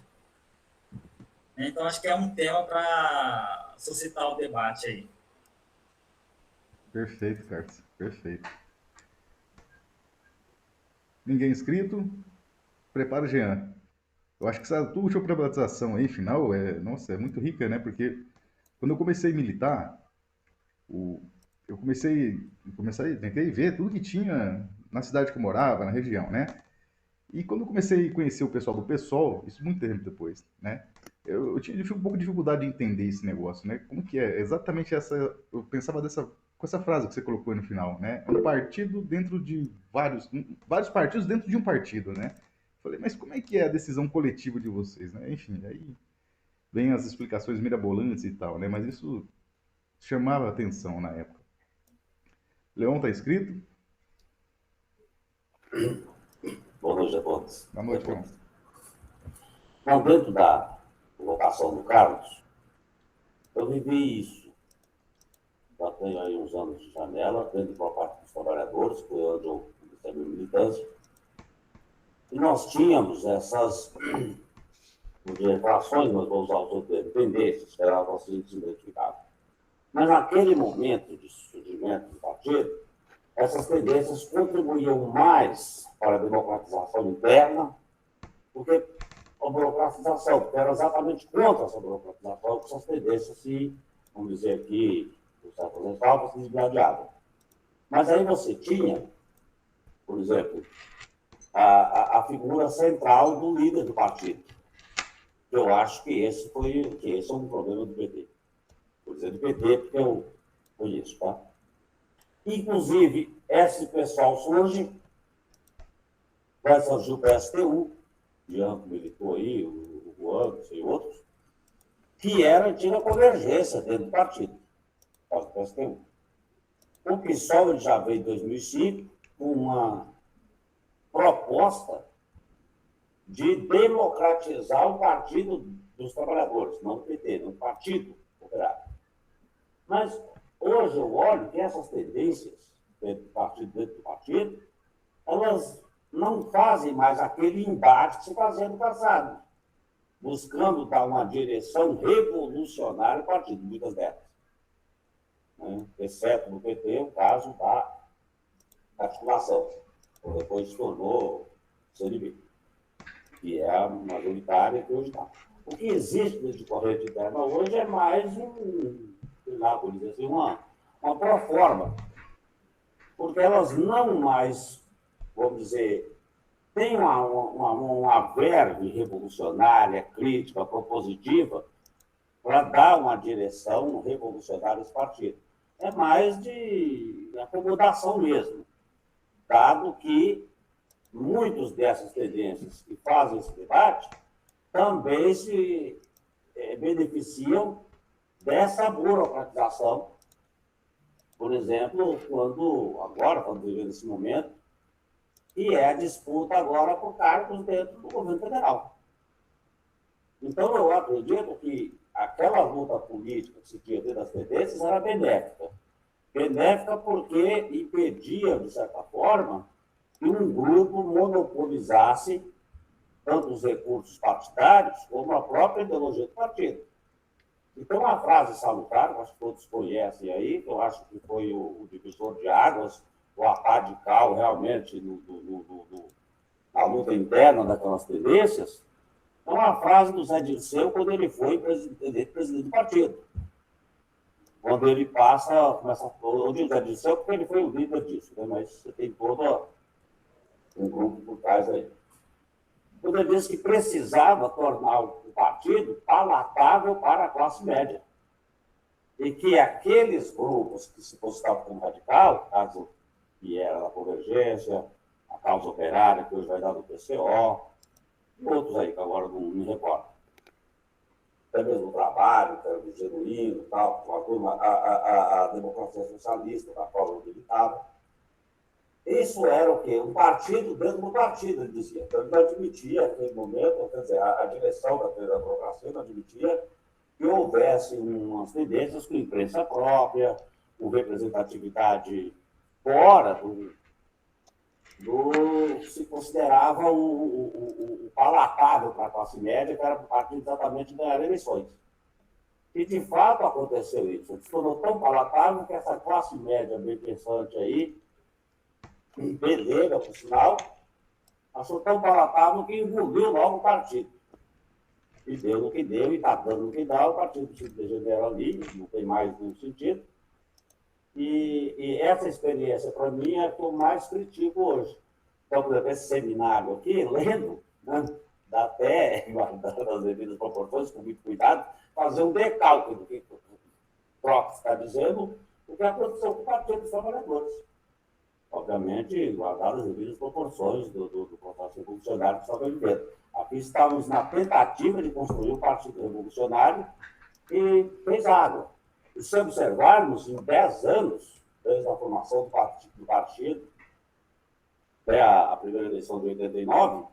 Então, acho que é um tema para suscitar o debate aí. Perfeito, Carlos. Perfeito. Ninguém inscrito? Prepara o Jean. Eu acho que essa tua última problematização aí, final, nossa, é muito rica, né? Porque quando eu comecei a militar, eu tentei ver tudo que tinha na cidade que eu morava, na região, né? E quando eu comecei a conhecer o pessoal do PSOL, isso muito tempo depois, né? Eu tive um pouco de dificuldade de entender esse negócio, né? Como que é? Exatamente essa. Eu pensava com essa frase que você colocou aí no final, né? Um partido dentro de vários partidos dentro de um partido, né? Falei, mas como é que é a decisão coletiva de vocês, né? Enfim, aí vem as explicações mirabolantes e tal, né? Mas isso chamava atenção na época. Leon tá inscrito? Boa noite a todos. Boa noite, Leon. Então, dentro da colocação do Carlos, eu vivi isso. Já tenho aí uns anos de janela, dentro da parte dos trabalhadores, foi onde eu comecei a minha militância. E nós tínhamos essas frações, nós vamos usar o termo, tendências, que eram assim identificadas. Mas naquele momento de surgimento do partido, essas tendências contribuíam mais para a democratização interna do que a burocratização, porque era exatamente contra essa burocratização que essas tendências se, vamos dizer aqui, os representantes se desgladiavam. Mas aí você tinha, por exemplo, a figura central do líder do partido. Eu acho que esse é um problema do PT. Vou dizer do PT porque eu conheço, tá? Inclusive, esse pessoal surge, vai surgir o PSTU, Jean militou aí, o Juan, não sei outros, que era antiga convergência dentro do partido, do PSTU. O PSOL ele já veio em 2005 com uma proposta de democratizar o Partido dos Trabalhadores, não o PT, não o Partido Operário. Mas hoje eu olho que essas tendências dentro do partido, elas não fazem mais aquele embate que se fazia no passado, buscando dar uma direção revolucionária ao partido, muitas delas. né? Exceto no PT, o caso da articulação, que depois se tornou CNB, que é a majoritária que hoje está. O que existe de corrente interna hoje é mais vou dizer assim, uma proforma, porque elas não mais, vamos dizer, têm uma verve revolucionária, crítica, propositiva, para dar uma direção revolucionária a esse partido. É mais de acomodação mesmo, dado que muitas dessas tendências que fazem esse debate também se beneficiam dessa burocratização. Por exemplo, agora, quando vivendo esse momento, que é a disputa agora por cargos dentro do governo federal. Então, eu acredito que aquela luta política que se tinha dentro das tendências era benéfica. Benéfica porque impedia, de certa forma, que um grupo monopolizasse tanto os recursos partidários como a própria ideologia do partido. Então, uma frase salutar, acho que todos conhecem aí, que eu acho que foi o divisor de águas, o radical realmente na luta interna daquelas tendências, é uma frase do Zé Dirceu quando ele foi presidente do partido. Quando ele começa eu digo Zé Dirceu porque ele foi o líder disso, né? Mas você tem todo um grupo por trás aí. Quando ele disse que precisava tornar o partido palatável para a classe média. E que aqueles grupos que se posicionavam como radical, caso que era a Convergência, a Causa Operária, que hoje vai dar no PCO, e outros aí, que agora não me recordo. Até mesmo o Trabalho, que era do Genuíno, tal, a Democracia Socialista, da qual eu militava. Isso era o quê? Um partido dentro do partido, ele dizia. Então, ele não admitia, naquele momento, quer dizer, a direção da democracia não admitia que houvesse umas tendências com imprensa própria, com representatividade fora do que se considerava o palatável para a classe média, que era o partido exatamente ganhar eleições. E, de fato, aconteceu isso. Se tornou tão palatável que essa classe média bem pensante aí, beleza, por sinal, achou tão palatável que engoliu logo o partido. E deu no que deu, e está dando no que dá, o partido se degenera ali, não tem mais nenhum sentido. E essa experiência, para mim, é a que eu mais critico hoje. Então, por exemplo, esse seminário aqui, lendo, né, dá até, guardando as devidas proporções, com muito cuidado, fazer um decalque do que o próprio está dizendo, o que é a produção do Partido dos Trabalhadores. Obviamente, guardadas as devidas proporções do processo revolucionário que estava vivendo. Aqui estávamos na tentativa de construir um partido revolucionário e fez água. E se observarmos, em 10 anos, desde a formação do partido até a primeira eleição de 89,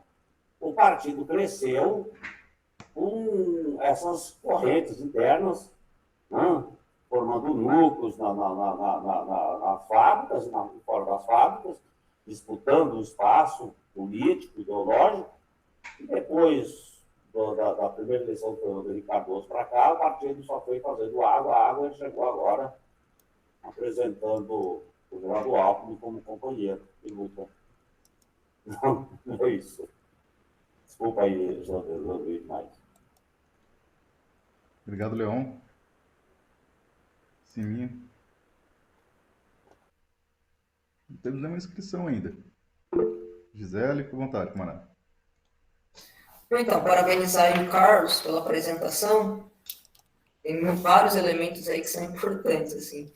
o partido cresceu com essas correntes internas, né, formando núcleos nas fábricas e fora das fábricas, disputando o espaço político, ideológico, e depois da primeira eleição do Henrique Cardoso para cá, o partido só foi fazendo água e chegou agora apresentando o Geraldo Alckmin como companheiro de luta. Não é isso. Desculpa aí, José, não vi mais. Obrigado, Leon. Siminha. Não temos nenhuma inscrição ainda. Gisele, com vontade, camarada. Então, parabenizar aí o Carlos pela apresentação. Tem vários elementos aí que são importantes, assim.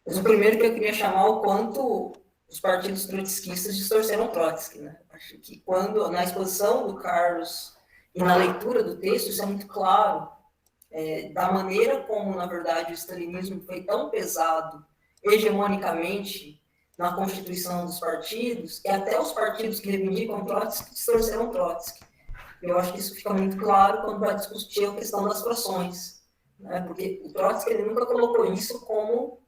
Mas o primeiro que eu queria chamar o quanto os partidos trotskistas distorceram Trotsky, né? Acho que quando, na exposição do Carlos e na leitura do texto, isso é muito claro, da maneira como, na verdade, o stalinismo foi tão pesado hegemonicamente na constituição dos partidos, que até os partidos que reivindicam Trotsky distorceram Trotsky. Eu acho que isso fica muito claro quando vai discutir a questão das frações, né? Porque o Trotsky ele nunca colocou isso como,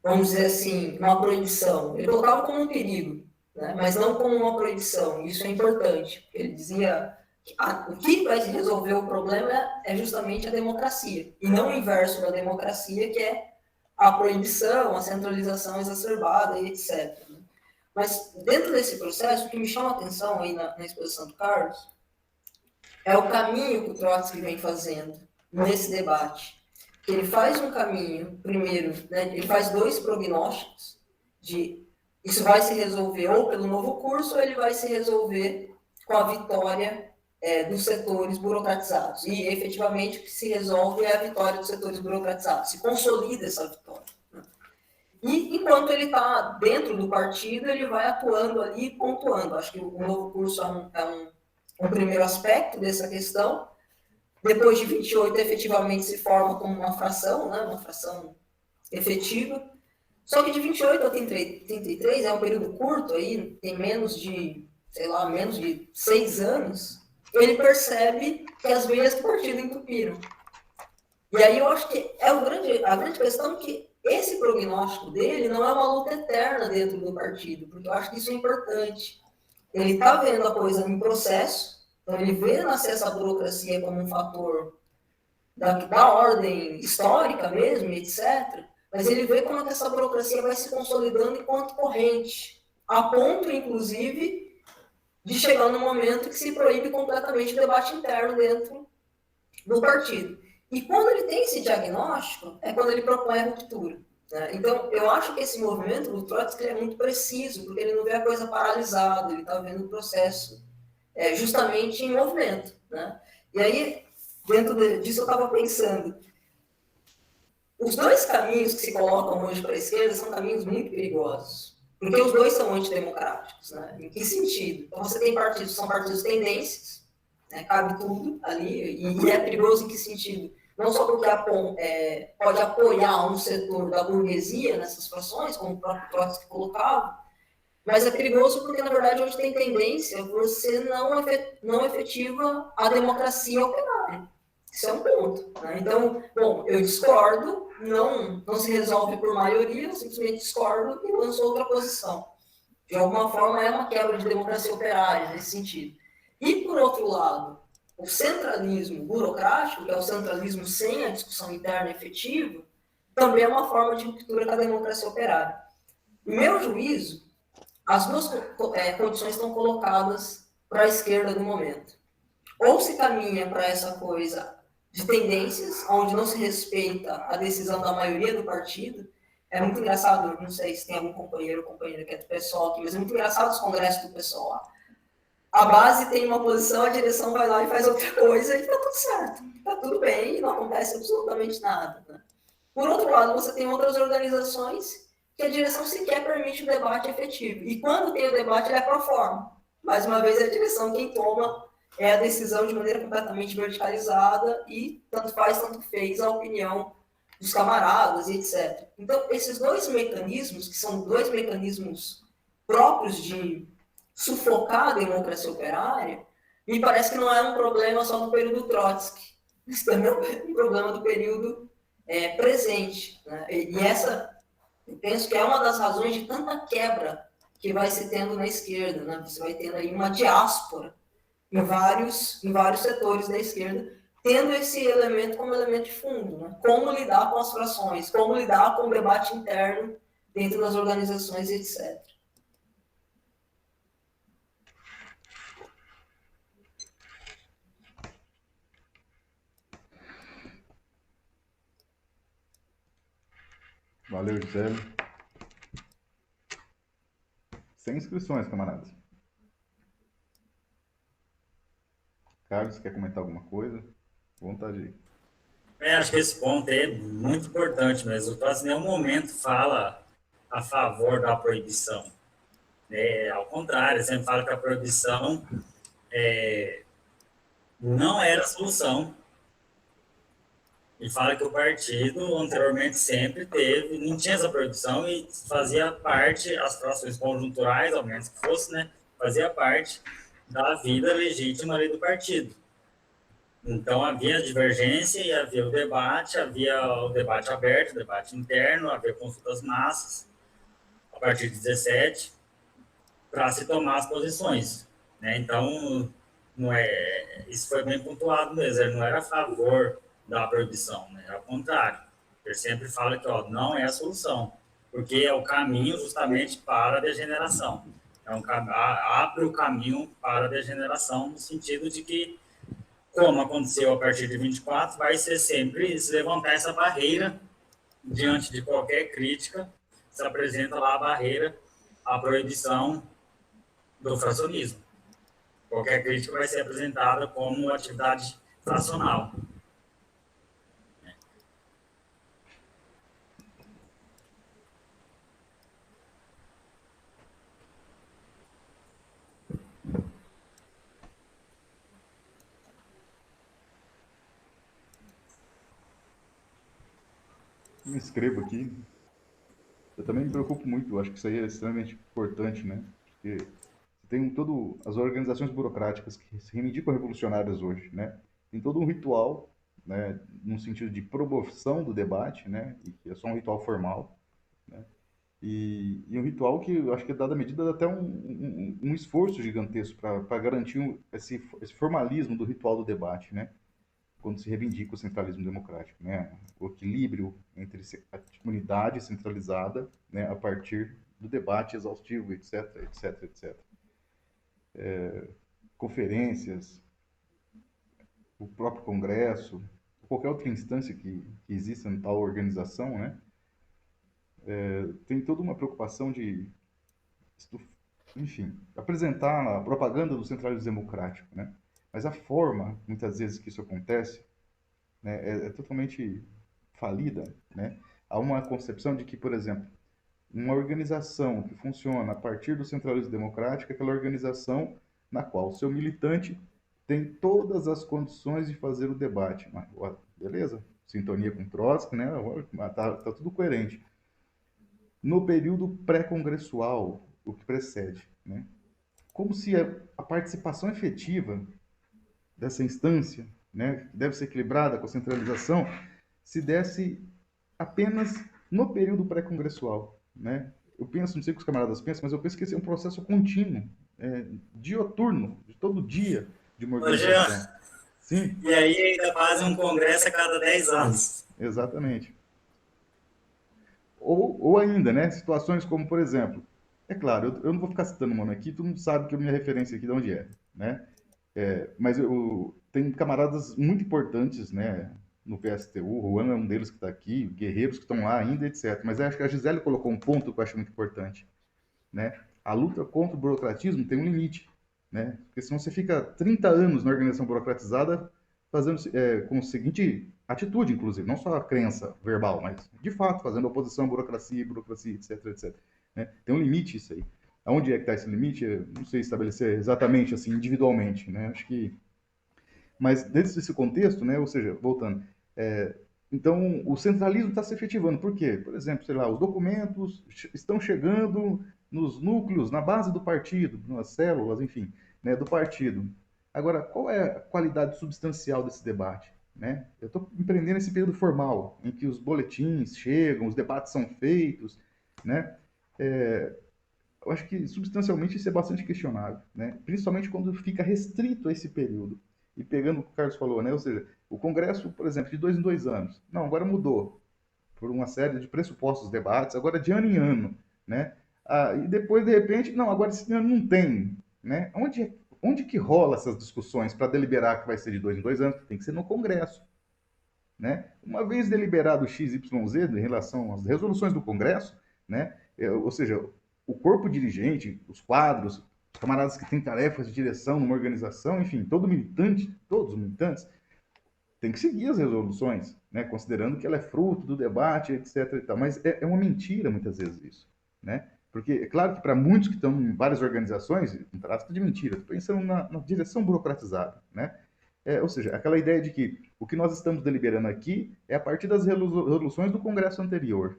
vamos dizer assim, uma proibição. Ele colocava como um perigo, né? Mas não como uma proibição. Isso é importante. Ele dizia o que vai resolver o problema é justamente a democracia, e não o inverso da democracia, que é a proibição, a centralização exacerbada e etc. Mas, dentro desse processo, o que me chama a atenção aí na exposição do Carlos é o caminho que o Trotsky vem fazendo nesse debate. Ele faz um caminho, primeiro, né, ele faz 2 prognósticos de isso vai se resolver ou pelo novo curso ou ele vai se resolver com a vitória dos setores burocratizados. E, efetivamente, o que se resolve é a vitória dos setores burocratizados. Se consolida essa vitória. Né? E, enquanto ele está dentro do partido, ele vai atuando ali, pontuando. Acho que o novo curso é um primeiro aspecto dessa questão. Depois de 28, efetivamente se forma como uma fração, né? Uma fração efetiva. Só que de 28 a 33 é um período curto, aí, tem menos de 6 anos, ele percebe que as veias do partido entupiram. E aí eu acho que a grande questão é que esse prognóstico dele não é uma luta eterna dentro do partido, porque eu acho que isso é importante. Ele está vendo a coisa em processo, então ele vê nascer essa burocracia como um fator da ordem histórica mesmo, etc., mas ele vê como essa burocracia vai se consolidando enquanto corrente, a ponto, inclusive, de chegar no momento que se proíbe completamente o debate interno dentro do partido. E quando ele tem esse diagnóstico, é quando ele propõe a ruptura. Né? Então, eu acho que esse movimento do Trotsky é muito preciso, porque ele não vê a coisa paralisada, ele está vendo o processo justamente em movimento. Né? E aí, dentro disso, eu estava pensando, os 2 caminhos que se colocam hoje para a esquerda são caminhos muito perigosos, porque os 2 são antidemocráticos. Né? Em que sentido? Então, você tem partidos, são partidos tendências, né? Cabe tudo ali, e é perigoso em que sentido? Não só porque pode apoiar um setor da burguesia nessas situações, como o próprio Trotsky colocava, mas é perigoso porque, na verdade, hoje tem tendência você não efetiva a democracia operária. Isso é um ponto. Né? Então, bom, eu discordo, não se resolve por maioria, eu simplesmente discordo e lanço outra posição. De alguma forma, é uma quebra de democracia operária nesse sentido. E, por outro lado, o centralismo burocrático, que é o centralismo sem a discussão interna efetiva, também é uma forma de ruptura com a democracia operária. Em meu juízo, as 2 condições estão colocadas para a esquerda no momento. Ou se caminha para essa coisa de tendências, onde não se respeita a decisão da maioria do partido. É muito engraçado, não sei se tem algum companheiro ou companheira que é do PSOL aqui, mas é muito engraçado os congressos do PSOL. A base tem uma posição, a direção vai lá e faz outra coisa e está tudo certo. Está tudo bem e não acontece absolutamente nada. Né? Por outro lado, você tem outras organizações que a direção sequer permite o debate efetivo. E quando tem o debate, ele é pro forma. Mais uma vez, é a direção quem toma a decisão de maneira completamente verticalizada e tanto faz, tanto fez a opinião dos camaradas e etc. Então, esses 2 mecanismos, que são 2 mecanismos próprios de sufocar a democracia operária, me parece que não é um problema só do período Trotsky, mas também é um problema do período presente. Né? E essa, eu penso que é uma das razões de tanta quebra que vai se tendo na esquerda. Né? Você vai tendo aí uma diáspora em vários setores da esquerda, tendo esse elemento como elemento de fundo. Né? Como lidar com as frações, como lidar com o debate interno dentro das organizações, etc. Valeu, Gisele. Sem inscrições, camaradas. Carlos, quer comentar alguma coisa? Vontade aí. Acho que esse ponto é muito importante mesmo. O Trotsky em nenhum momento fala a favor da proibição. Ao contrário, sempre fala que a proibição não era a solução. Ele fala que o partido anteriormente sempre não tinha essa proibição e fazia parte, as frações conjunturais, ao menos que fosse, né, fazia parte da vida legítima ali do partido. Então, havia divergência e havia o debate aberto, o debate interno, havia consultas massas, a partir de 17, para se tomar as posições. Né? Então, não é, isso foi bem pontuado mesmo, ele não era a favor da proibição, né? Ao contrário, ele sempre fala que ó, não é a solução, porque é o caminho justamente para a degeneração. Abre o caminho para a degeneração, no sentido de que, como aconteceu a partir de 24, vai ser sempre se levantar essa barreira diante de qualquer crítica, se apresenta lá a barreira, a proibição do fracionismo. Qualquer crítica vai ser apresentada como atividade fracional. Me inscrevo aqui. Eu também me preocupo muito, eu acho que isso aí é extremamente importante, né? Porque tem todo as organizações burocráticas que se reivindicam revolucionárias hoje, né? Tem todo um ritual, né, no sentido de promoção do debate, né, e que é só um ritual formal, né? E um ritual que eu acho que é dada medida até um esforço gigantesco para garantir esse formalismo do ritual do debate, né? Quando se reivindica o centralismo democrático, né? O equilíbrio entre a comunidade centralizada, né, a partir do debate exaustivo, etc, etc, etc. Conferências, o próprio Congresso, qualquer outra instância que exista em tal organização, né, tem toda uma preocupação de, enfim, apresentar a propaganda do centralismo democrático, né? Mas a forma, muitas vezes, que isso acontece, né, é totalmente falida, né? Há uma concepção de que, por exemplo, uma organização que funciona a partir do centralismo democrático é aquela organização na qual o seu militante tem todas as condições de fazer o debate. Mas, beleza, sintonia com Trotsky, né? Tá tudo coerente. No período pré-congressual, o que precede, né? Como se a participação efetiva dessa instância, né, que deve ser equilibrada com a centralização, se desse apenas no período pré-congressual, né? Eu penso, não sei o que os camaradas pensam, mas eu penso que esse é um processo contínuo, dioturno, de todo dia de uma organização. Sim. E aí ainda fazem um congresso a cada 10 anos. Exatamente. Ou ainda, né, situações como, por exemplo, é claro, eu não vou ficar citando o nome aqui, todo mundo sabe que a minha referência aqui de onde é, né? Mas tem camaradas muito importantes, né, no PSTU, o Juan é um deles que está aqui, guerreiros que estão lá ainda, etc. Mas eu acho que a Gisele colocou um ponto que eu acho muito importante, né? A luta contra o burocratismo tem um limite, né? Porque senão você fica 30 anos na organização burocratizada fazendo com a seguinte atitude, inclusive, não só a crença verbal, mas de fato fazendo oposição à burocracia, etc, etc. Né? Tem um limite isso aí. Aonde é que está esse limite? Eu não sei estabelecer exatamente assim individualmente, né? Acho que, mas dentro desse contexto, né? Ou seja, voltando, então o centralismo está se efetivando. Por quê? Por exemplo, sei lá, os documentos estão chegando nos núcleos, na base do partido, nas células, enfim, né, do partido. Agora, qual é a qualidade substancial desse debate? Né? Eu estou empreendendo esse período formal, em que os boletins chegam, os debates são feitos, né? Eu acho que substancialmente isso é bastante questionável, né? Principalmente quando fica restrito a esse período. E pegando o que o Carlos falou, né? Ou seja, o Congresso, por exemplo, de 2 em 2 anos. Não, agora mudou por uma série de pressupostos debates, agora de ano em ano, né? E depois, de repente, não, agora esse ano não tem, né? Onde que rola essas discussões para deliberar que vai ser de 2 em 2 anos? Tem que ser no Congresso, né? Uma vez deliberado o XYZ em relação às resoluções do Congresso, né? Ou seja, o corpo dirigente, os quadros, os camaradas que têm tarefas de direção numa organização, enfim, todos os militantes, tem que seguir as resoluções, né? Considerando que ela é fruto do debate, etc. E tal. Mas é uma mentira, muitas vezes, isso, né? Porque é claro que para muitos que estão em várias organizações, não trata de mentira, estou pensando na direção burocratizada, né? Ou seja, aquela ideia de que o que nós estamos deliberando aqui é a partir das resoluções do Congresso anterior,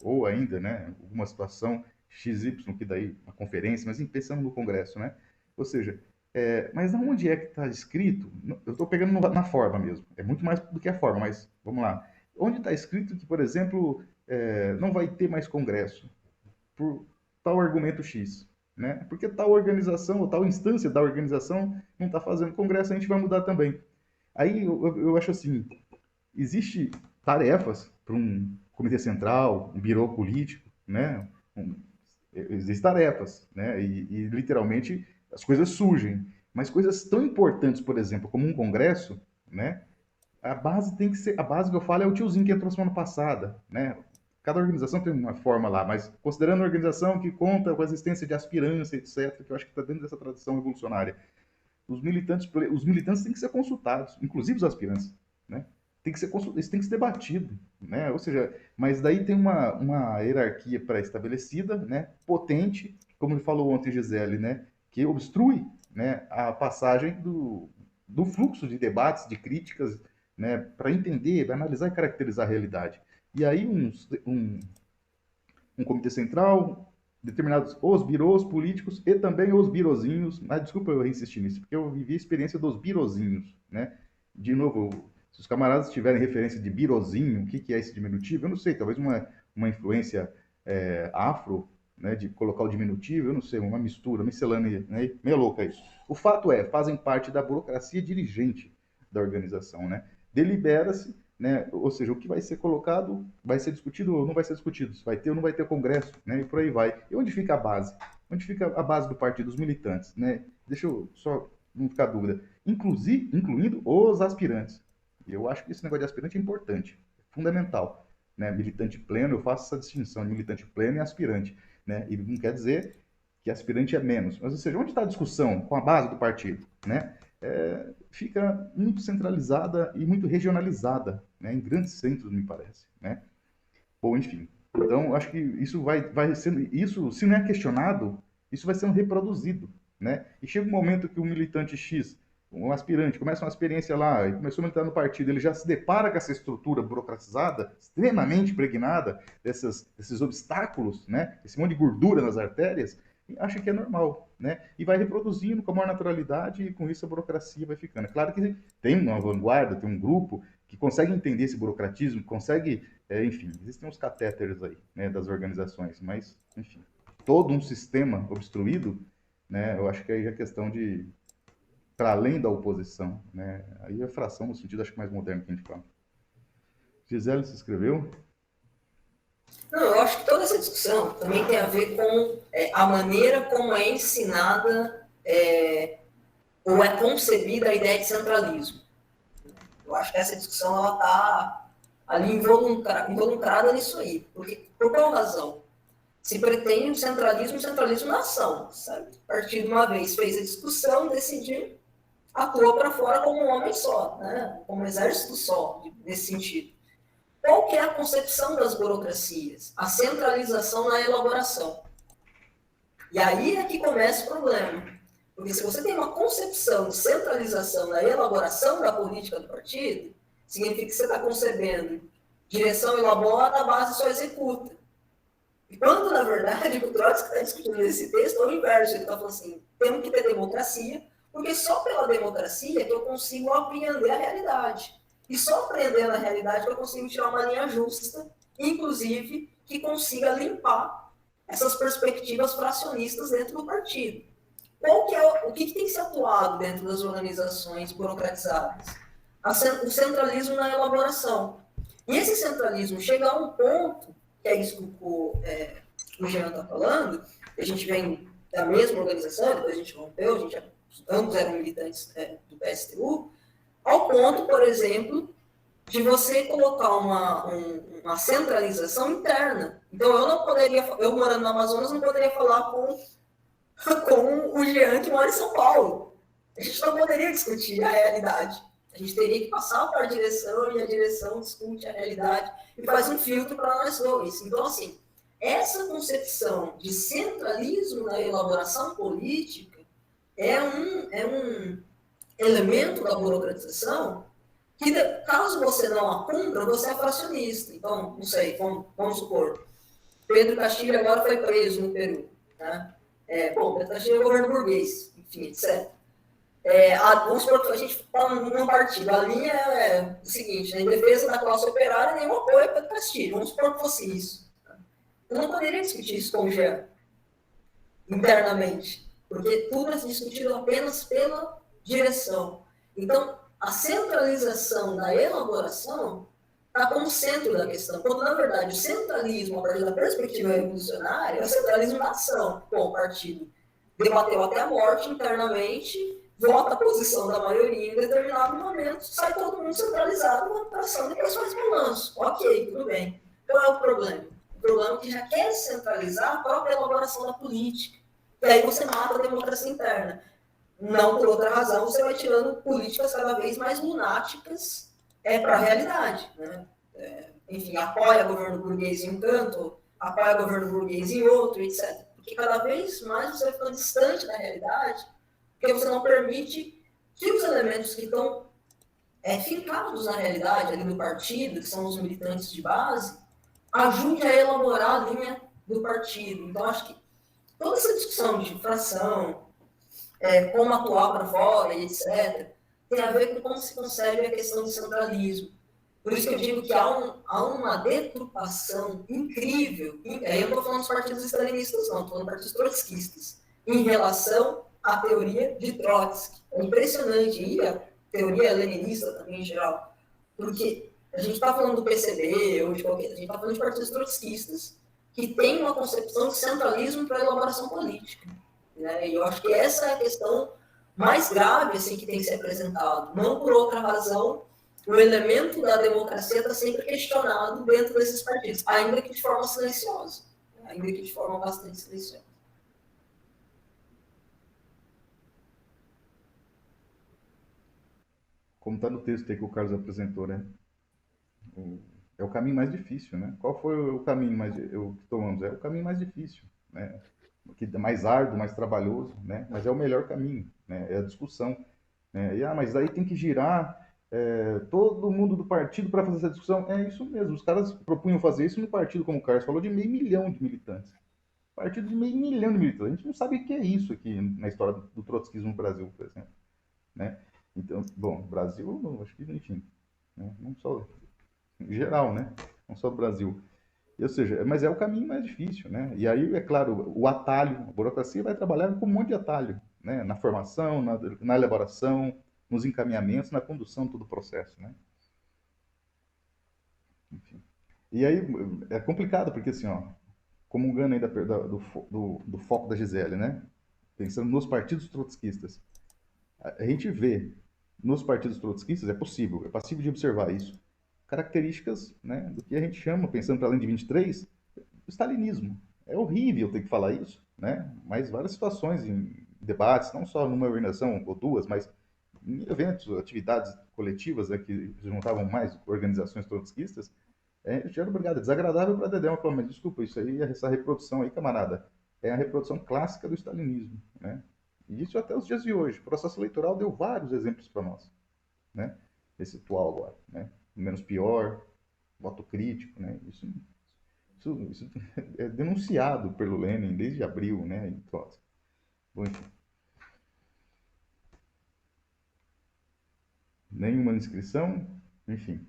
ou ainda, né, alguma situação XY, que daí, uma conferência, mas pensando no Congresso, né? Ou seja, mas onde é que está escrito? Eu estou pegando na forma mesmo, é muito mais do que a forma, mas vamos lá. Onde está escrito que, por exemplo, não vai ter mais Congresso por tal argumento X, né? Porque tal organização ou tal instância da organização não está fazendo congresso, a gente vai mudar também. Aí eu acho assim, existe tarefas para um comitê central, um birô político, né? Existem tarefas, né? E literalmente as coisas surgem. Mas coisas tão importantes, por exemplo, como um congresso, né? A base tem que ser, a base que eu falo é o tiozinho que entrou semana passada, né? Cada organização tem uma forma lá, mas considerando a organização que conta com a existência de aspirância, etc., que eu acho que está dentro dessa tradição revolucionária, os militantes têm que ser consultados, inclusive os aspirantes, né? Tem que ser isso tem que ser debatido, né? Ou seja, mas daí tem uma hierarquia pré-estabelecida, né? Potente, como ele falou ontem, Gisele, né? Que obstrui, né? A passagem do fluxo de debates, de críticas, né? Para entender, analisar e caracterizar a realidade. E aí um comitê central, determinados os birôs políticos e também os birozinhos. Mas desculpa eu insistir nisso, porque eu vivi a experiência dos birozinhos, né? De novo, se os camaradas tiverem referência de birozinho, o que é esse diminutivo? Eu não sei, talvez uma influência afro, né, de colocar o diminutivo, eu não sei, uma mistura, miscelânea, né, meio louca isso. O fato é, fazem parte da burocracia dirigente da organização, né? Delibera-se, né? Ou seja, o que vai ser colocado vai ser discutido ou não vai ser discutido, se vai ter ou não vai ter congresso, né? E por aí vai. E onde fica a base? Onde fica a base do partido, os militantes, né? Deixa eu só não ficar dúvida. Incluindo os aspirantes. Eu acho que esse negócio de aspirante é importante, é fundamental, né? Militante pleno, eu faço essa distinção de militante pleno e aspirante, né? E não quer dizer que aspirante é menos, mas ou seja, onde está a discussão com a base do partido, né? Fica muito centralizada e muito regionalizada, né, em grandes centros, me parece, né? Bom, enfim. Então, acho que isso vai sendo, isso, se não é questionado, isso vai sendo reproduzido, né? E chega um momento que um militante X, um aspirante, começa uma experiência lá, e começou a militar no partido, ele já se depara com essa estrutura burocratizada, extremamente impregnada desses obstáculos, né? Esse monte de gordura nas artérias, acha que é normal, né? E vai reproduzindo com a maior naturalidade e com isso a burocracia vai ficando. É claro que tem uma vanguarda, tem um grupo que consegue entender esse burocratismo, consegue, enfim, existem uns catéteres aí, né, das organizações, mas, enfim, todo um sistema obstruído, né, eu acho que aí é questão de, para além da oposição, né, aí é fração no sentido, acho que mais moderno que a gente fala. Gisele se inscreveu? Não, eu acho que toda essa discussão também tem a ver com a maneira como é ensinada ou é concebida a ideia de centralismo. Eu acho que essa discussão ela está ali involucrada nisso aí. Porque, por qual razão? Se pretende o centralismo na ação, sabe? O partido, uma vez, fez a discussão, decidiu, atuou para fora como um homem só, né? Como um exército só, nesse sentido. Qual que é a concepção das burocracias? A centralização na elaboração. E aí é que começa o problema. Porque se você tem uma concepção de centralização na elaboração da política do partido, significa que você está concebendo direção elabora, a base só executa. E quando, na verdade, o Trotsky está discutindo nesse texto é o inverso. Ele está falando assim, temos que ter democracia, porque só pela democracia que eu consigo apreender a realidade. E só aprendendo a realidade que eu consigo tirar uma linha justa, inclusive que consiga limpar essas perspectivas fracionistas dentro do partido. O que tem que ser atuado dentro das organizações burocratizadas? O centralismo na elaboração. E esse centralismo chega a um ponto, que é isso que o Jean está falando, a gente vem da mesma organização, depois a gente rompeu, ambos eram militantes do PSTU, ao ponto, por exemplo, de você colocar uma centralização interna. Então, eu morando no Amazonas, não poderia falar com o Jean que mora em São Paulo. A gente não poderia discutir a realidade. A gente teria que passar para a direção e a direção discute a realidade e faz um filtro para nós dois. Então, assim, essa concepção de centralismo na elaboração política é um elemento da burocratização que, caso você não a cumpra, você é fracionista. Então, não sei, vamos supor, Pedro Castilho agora foi preso no Peru, né? Pedro Castilho é governo burguês, enfim, etc. Vamos supor que a gente está num partido, a linha é o seguinte, em defesa da classe operária, nenhum apoio a Pedro Castilho, vamos supor que fosse isso. Eu não poderia discutir isso com o Jean. internamente, porque tudo é discutido apenas pela direção. Então, a centralização da elaboração está como centro da questão, quando, na verdade, o centralismo, a partir da perspectiva revolucionária, é o centralismo da ação. Bom, o partido debateu até a morte internamente, vota a posição da maioria em determinado momento, sai todo mundo centralizado na votação, depois faz balanço. Ok, tudo bem. Qual é o problema? O problema é que já quer centralizar a própria elaboração da política. E aí você mata a democracia interna. Não por outra razão, você vai tirando políticas cada vez mais lunáticas para a realidade. Né? Enfim, apoia governo burguês em um canto, apoia governo burguês em outro, etc. Porque cada vez mais você vai ficando distante da realidade, porque você não permite que os elementos que estão fincados na realidade ali do partido, que são os militantes de base, ajude a elaborar a linha do partido. Então, acho que toda essa discussão de fração, como atuar para fora, etc., tem a ver com como se concebe a questão do centralismo. Por isso que eu digo que há uma deturpação incrível, aí eu não estou falando dos partidos stalinistas, não, estou falando dos partidos trotskistas, em relação à teoria de Trotsky. É impressionante, e a teoria leninista também em geral, porque a gente está falando do PCB, ou de qualquer, a gente está falando de partidos trotskistas, que têm uma concepção de centralismo para a elaboração política. Né? E eu acho que essa é a questão mais grave assim, que tem que ser apresentado. Não por outra razão, o elemento da democracia está sempre questionado dentro desses partidos, ainda que de forma silenciosa, ainda que de forma bastante silenciosa. Como está no texto aí que o Carlos apresentou, né? É o caminho mais difícil, né? Qual foi o caminho que tomamos? É o caminho mais difícil, né? Que é mais árduo, mais trabalhoso, né? Mas é o melhor caminho, né? É a discussão, né? Mas aí tem que girar todo mundo do partido para fazer essa discussão. É isso mesmo, os caras propunham fazer isso no partido, como o Carlos falou, de 500 mil de militantes. Partido de 500 mil de militantes. A gente não sabe o que é isso aqui na história do trotskismo no Brasil, por exemplo, né? Então, bom, Brasil, acho que, enfim, né? Não só em geral, né? Não só do Brasil. Ou seja, mas é o caminho mais difícil, né? E aí, é claro, o atalho, a burocracia vai trabalhar com um monte de atalho, né? Na formação, na elaboração, nos encaminhamentos, na condução de todo o processo, né? Enfim. E aí é complicado, porque assim, ó, comungando aí do foco da Gisele, né? Pensando nos partidos trotskistas, a gente vê nos partidos trotskistas, é passível de observar isso, características, né, do que a gente chama, pensando para além de 23, o stalinismo. É horrível ter que falar isso, né? Mas várias situações em debates, não só numa organização ou duas, mas em eventos, atividades coletivas, né, que juntavam mais organizações trotskistas, já era obrigado, desagradável para Dedé, mas desculpa, isso aí, essa reprodução aí, camarada, é a reprodução clássica do stalinismo, né? E isso até os dias de hoje. O processo eleitoral deu vários exemplos para nós, né? Esse atual agora, né? Menos pior, voto crítico, né? Isso é denunciado pelo Lenin desde abril, né? Bom, enfim. Nenhuma inscrição, enfim.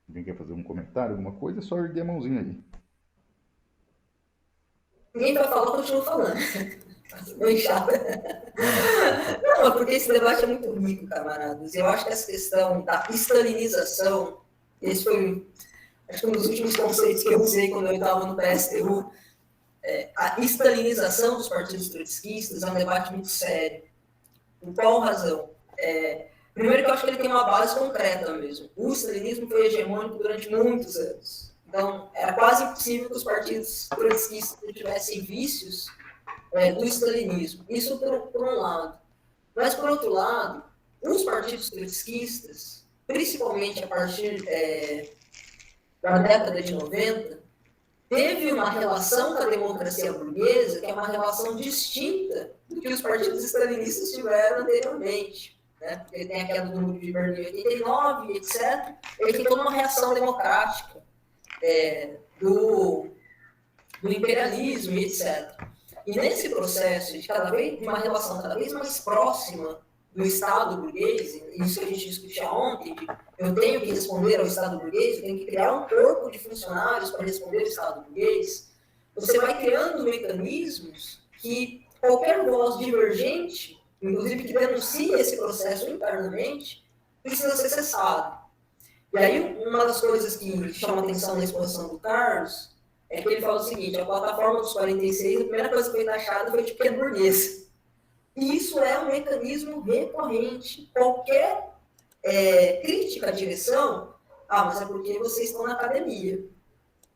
Alguém quer fazer um comentário, alguma coisa? É só erguer a mãozinha aí. Ninguém vai falar, eu continuo falando. Bem chato. Não, porque esse debate é muito rico, camaradas. Eu acho que essa questão da stalinização, esse foi, acho que um dos últimos conceitos que eu usei quando eu estava no PSTU, a stalinização dos partidos trotskistas é um debate muito sério. Por qual razão? Primeiro que eu acho que ele tem uma base concreta mesmo. O stalinismo foi hegemônico durante muitos anos. Então, era quase impossível que os partidos trotskistas tivessem vícios do stalinismo. Isso por um lado. Mas, por outro lado, os partidos trotskistas, principalmente a partir da década de 90, teve uma relação com a democracia burguesa que é uma relação distinta do que os partidos stalinistas tiveram anteriormente. Né? Porque ele tem a queda do Muro de Berlim em 89, etc. Ele tem toda uma reação democrática do imperialismo, etc. E nesse processo de uma relação cada vez mais próxima do Estado burguês, isso que a gente discutia ontem, eu tenho que responder ao Estado burguês, eu tenho que criar um corpo de funcionários para responder ao Estado burguês, você vai criando mecanismos que qualquer voz divergente, inclusive que denuncie esse processo internamente, precisa ser cessado. E aí, uma das coisas que chama atenção na exposição do Carlos é que ele fala o seguinte: a plataforma dos 46, a primeira coisa que foi taxada foi de pequeno burguês. E isso é um mecanismo recorrente. Qualquer crítica à direção, mas é porque vocês estão na academia.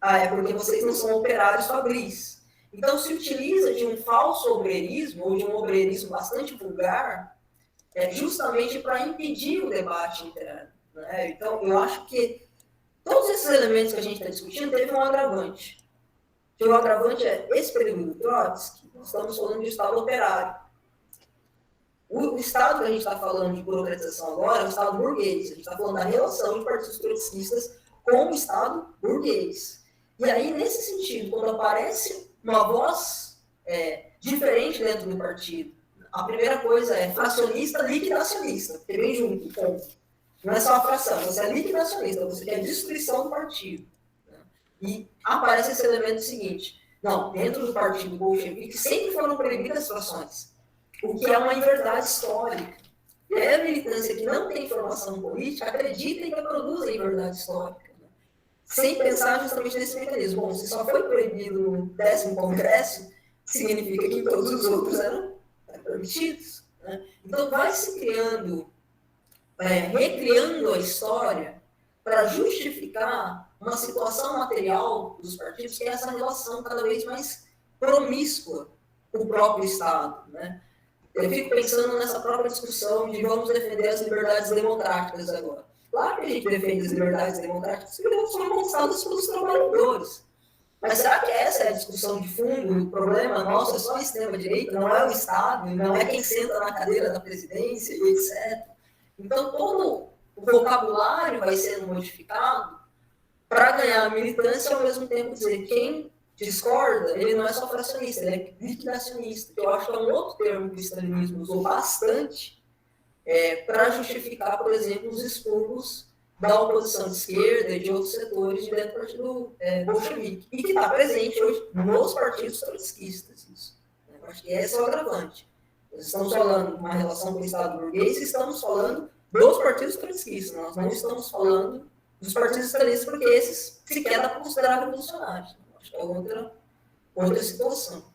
É porque vocês não são operários fabris. Então, se utiliza de um falso obreirismo, ou de um obreirismo bastante vulgar, justamente para impedir o debate interno. Né? Então, eu acho que todos esses elementos que a gente está discutindo teve um agravante. O agravante é esse período do Trotsky, estamos falando de Estado operário. O Estado que a gente está falando de burocratização agora é o Estado burguês. A gente está falando da relação de partidos trotskistas com o Estado burguês. E aí, nesse sentido, quando aparece uma voz diferente dentro do partido, a primeira coisa é fracionista, liquidacionista, porque vem junto, ponto. Não é só a fração, você é liquidacionista, você quer destruição do partido. Né? E aparece esse elemento seguinte: não, dentro do partido bolchevique sempre foram proibidas as frações, o que é uma inverdade histórica. E aí a militância que não tem formação política acredita e reproduz a inverdade histórica, né? Sem pensar justamente nesse mecanismo. Bom, se só foi proibido no 10º Congresso, significa que todos os outros eram permitidos. Né? Então vai se criando, recriando a história para justificar uma situação material dos partidos, que é essa relação cada vez mais promíscua com o próprio Estado. Né? Eu fico pensando nessa própria discussão de vamos defender as liberdades democráticas agora. Claro que a gente defende as liberdades democráticas porque são conquistadas pelos trabalhadores. Mas será que essa é a discussão de fundo? O problema nosso é só a extrema-direita, não é o Estado, não é quem senta na cadeira da presidência e etc. Então, todo o vocabulário vai sendo modificado para ganhar a militância e, ao mesmo tempo, dizer quem discorda, ele não é só fracionista, ele é liquidacionista, que eu acho que é um outro termo que o stalinismo usou bastante para justificar, por exemplo, os expurgos da oposição de esquerda e de outros setores de dentro do partido bolchevique, e que está presente hoje nos partidos trotskistas. Isso. Eu acho que esse é o agravante. Nós estamos falando de uma relação com o Estado burguês e estamos falando dos partidos trotskistas, nós não estamos falando dos partidos stalinistas, porque esses sequer dá para considerar revolucionários. Acho que é outra situação.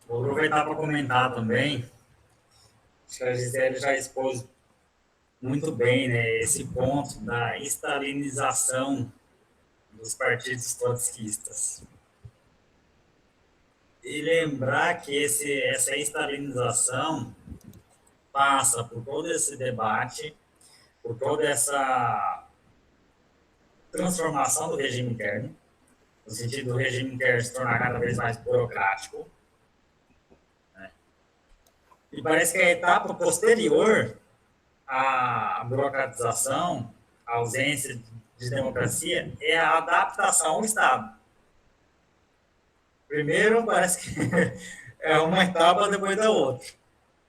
Vou aproveitar para comentar também. Acho que a Gisele já expôs muito bem, né, esse ponto da estalinização dos partidos trotskistas. E lembrar que essa estalinização passa por todo esse debate, por toda essa transformação do regime interno, no sentido do regime interno se tornar cada vez mais burocrático. Né? E parece que a etapa posterior à burocratização, à ausência de democracia, é a adaptação ao Estado. Primeiro, parece que é uma etapa depois da outra.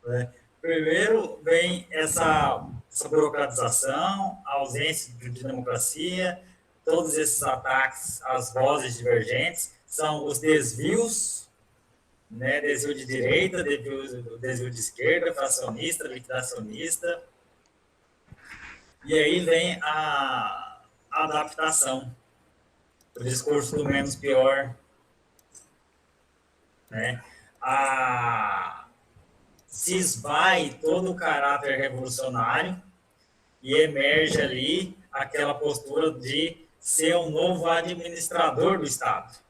Né? Primeiro vem essa burocratização, a ausência de democracia, todos esses ataques às vozes divergentes, são os desvios, né? Desvio de direita, desvio de esquerda, fracionista, liquidacionista. E aí vem a adaptação, o discurso do menos pior. Né? Se esvai todo o caráter revolucionário e emerge ali aquela postura de ser um novo administrador do Estado.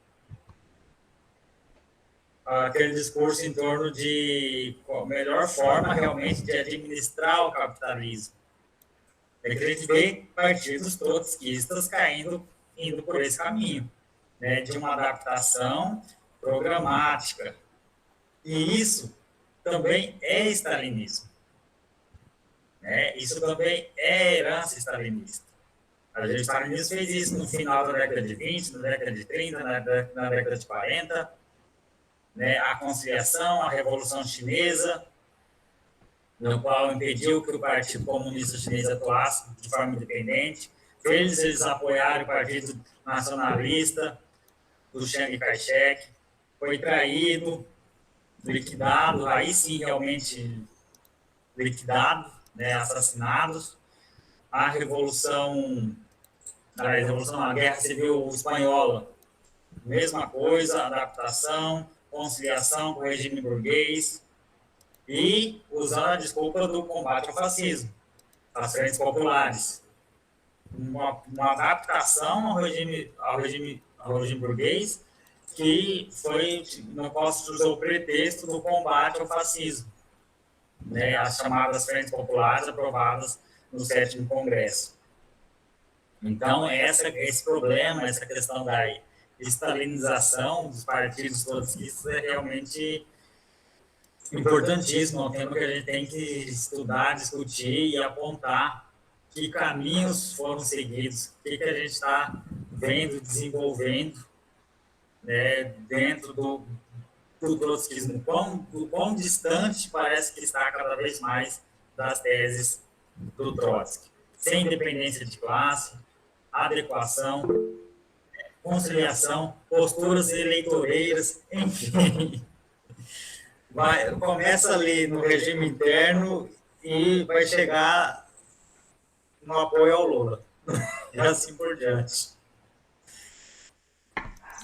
Aquele discurso em torno de a melhor forma realmente de administrar o capitalismo. É que a gente vê partidos trotskistas indo por esse caminho, né, de uma adaptação programática. E isso também é stalinismo. Né? Isso também é herança stalinista. A Stalinista fez isso no final da década de 20, na década de 30, na década de 40, né? A conciliação, a Revolução Chinesa, no qual impediu que o Partido Comunista Chinês atuasse de forma independente, fez eles apoiarem o Partido Nacionalista do Chiang Kai-shek, foi traído, liquidado, aí sim realmente liquidado, né, assassinados. A Guerra Civil Espanhola, mesma coisa, adaptação, conciliação com o regime burguês e usando a desculpa do combate ao fascismo, as frentes populares. Uma adaptação ao regime burguês que foi, não posso usar o pretexto do combate ao fascismo, né, as chamadas frentes populares aprovadas no 7º Congresso. Então, esse problema, essa questão da estalinização dos partidos trotskistas é realmente importantíssimo, é um tema que a gente tem que estudar, discutir e apontar que caminhos foram seguidos, o que a gente está vendo, desenvolvendo, né, dentro do trotskismo, o quão distante parece que está cada vez mais das teses do Trotsky. Sem independência de classe, adequação, conciliação, posturas eleitoreiras, enfim. Começa ali no regime interno e vai chegar no apoio ao Lula. E assim por diante.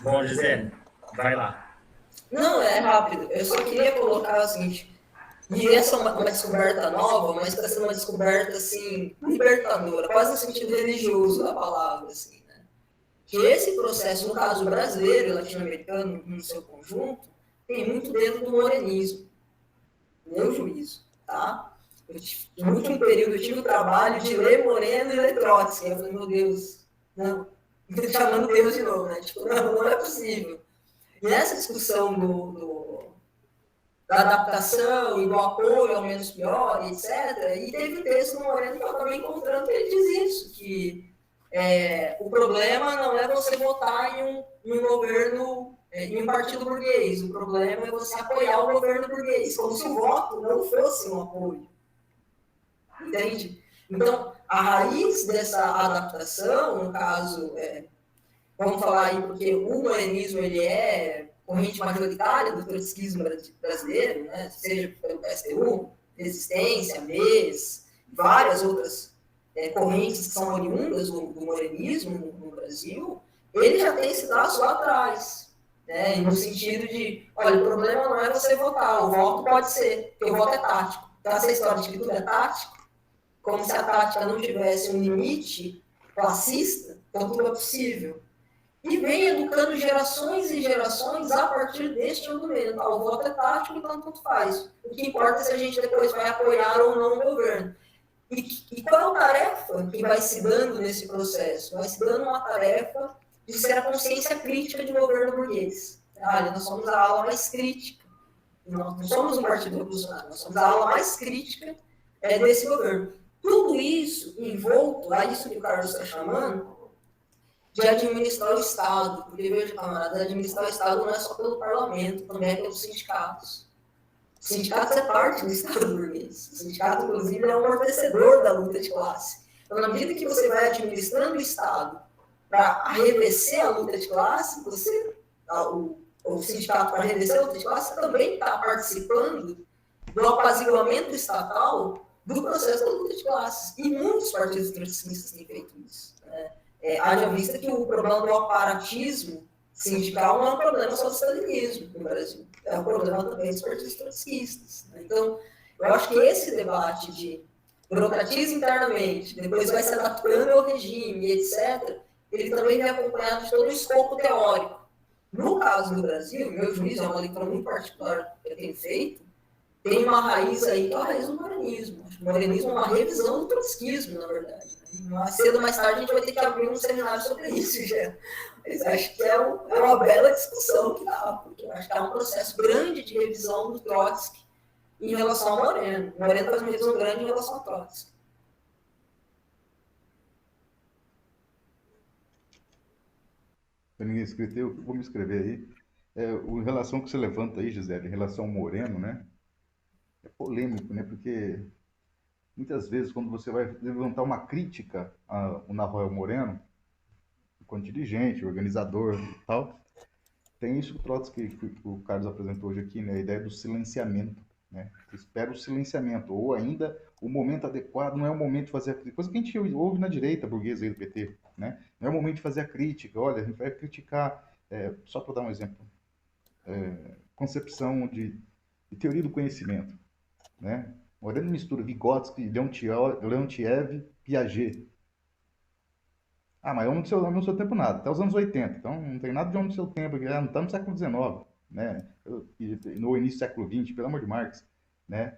Bom, Gisele, vai lá. Não, é rápido. Eu só queria colocar o seguinte, e essa é uma descoberta nova, mas está sendo uma descoberta, assim, libertadora, quase no sentido religioso da palavra, assim, né? Que esse processo, no caso brasileiro e latino-americano, no seu conjunto, tem muito dentro do morenismo, meu juízo, tá? No último período eu tive o trabalho de ler Moreno e ler Trotsky, eu falei, meu Deus, não, chamando Deus de novo, né? Tipo, não é possível. E nessa discussão da adaptação e do apoio ao menos pior, etc. E teve um texto no Moreno que eu acabei encontrando que ele diz isso, que o problema não é você votar em um governo, em um partido burguês, o problema é você apoiar o governo burguês, como se o voto não fosse um apoio. Entende? Então, a raiz dessa adaptação, no caso, vamos falar aí, porque o morenismo ele é corrente majoritária do trotskismo brasileiro, né? Seja pelo PSTU, Resistência, MES, várias outras correntes que são oriundas do morenismo no Brasil, ele já tem esse traço lá atrás, né? No sentido de, olha, o problema não é você votar, o voto pode ser, porque o voto é tático. Então, essa história de que tudo é tático, como se a tática não tivesse um limite classista, então tudo é possível. E vem educando gerações e gerações a partir deste argumento. O voto é tático, então tanto faz. O que importa é se a gente depois vai apoiar ou não o governo. E qual é a tarefa que vai se dando nesse processo? Vai se dando uma tarefa de ser a consciência crítica de governo burguês. Olha, nós somos a ala mais crítica. Nós não somos um partido revolucionário, nós somos a ala mais crítica desse governo. Tudo isso envolto a isso que o Carlos está chamando de administrar o Estado, porque, veja, camarada, administrar o Estado não é só pelo parlamento, também é pelos sindicatos. Os sindicatos é parte do Estado burguês. O sindicato, inclusive, é um amortecedor da luta de classe. Então, na medida que você vai administrando o Estado para arrefecer a luta de classe, o sindicato para arrefecer a luta de classe também está participando do apaziguamento estatal do processo da luta de classes. E muitos partidos trotskistas têm feito isso, né? Haja vista que o problema do aparatismo sindical não é um problema só do stalinismo no Brasil, é um problema também dos partidos trotskistas, né? Então, eu acho que esse debate de burocratiza internamente, depois vai se adaptando ao regime, etc., ele também vem acompanhado de todo o escopo teórico. No caso do Brasil, meu juízo é uma leitura muito particular que eu tenho feito, tem uma raiz aí que é a raiz do morenismo. O morenismo é uma revisão do trotskismo, na verdade. Mais cedo ou mais tarde a gente vai ter que abrir um seminário sobre isso já. Mas acho que é uma bela discussão que dá, porque eu acho que há um processo grande de revisão do Trotsky em relação ao Moreno. O Moreno faz uma revisão grande em relação ao Trotsky. Tem ninguém escrito, eu vou me escrever aí. Em relação ao que você levanta aí, Gisele, em relação ao Moreno, né? É polêmico, né? Porque muitas vezes, quando você vai levantar uma crítica ao Naval Moreno, enquanto dirigente, organizador e tal, tem isso que o Trotsky, que o Carlos apresentou hoje aqui, né? A ideia do silenciamento, né? Você espera o silenciamento, ou ainda o momento adequado não é o momento de fazer a crítica, coisa que a gente ouve na direita burguesa aí do PT, né? Não é o momento de fazer a crítica, olha, a gente vai criticar, só para dar um exemplo, concepção de teoria do conhecimento, né? Moreno mistura Vygotsky, Leontiev, Piaget. Ah, mas homem do seu tempo nada, até os anos 80, então não tem nada de homem do seu tempo, aqui, não estamos no século XIX, né? No início do século XX, pelo amor de Marx, né?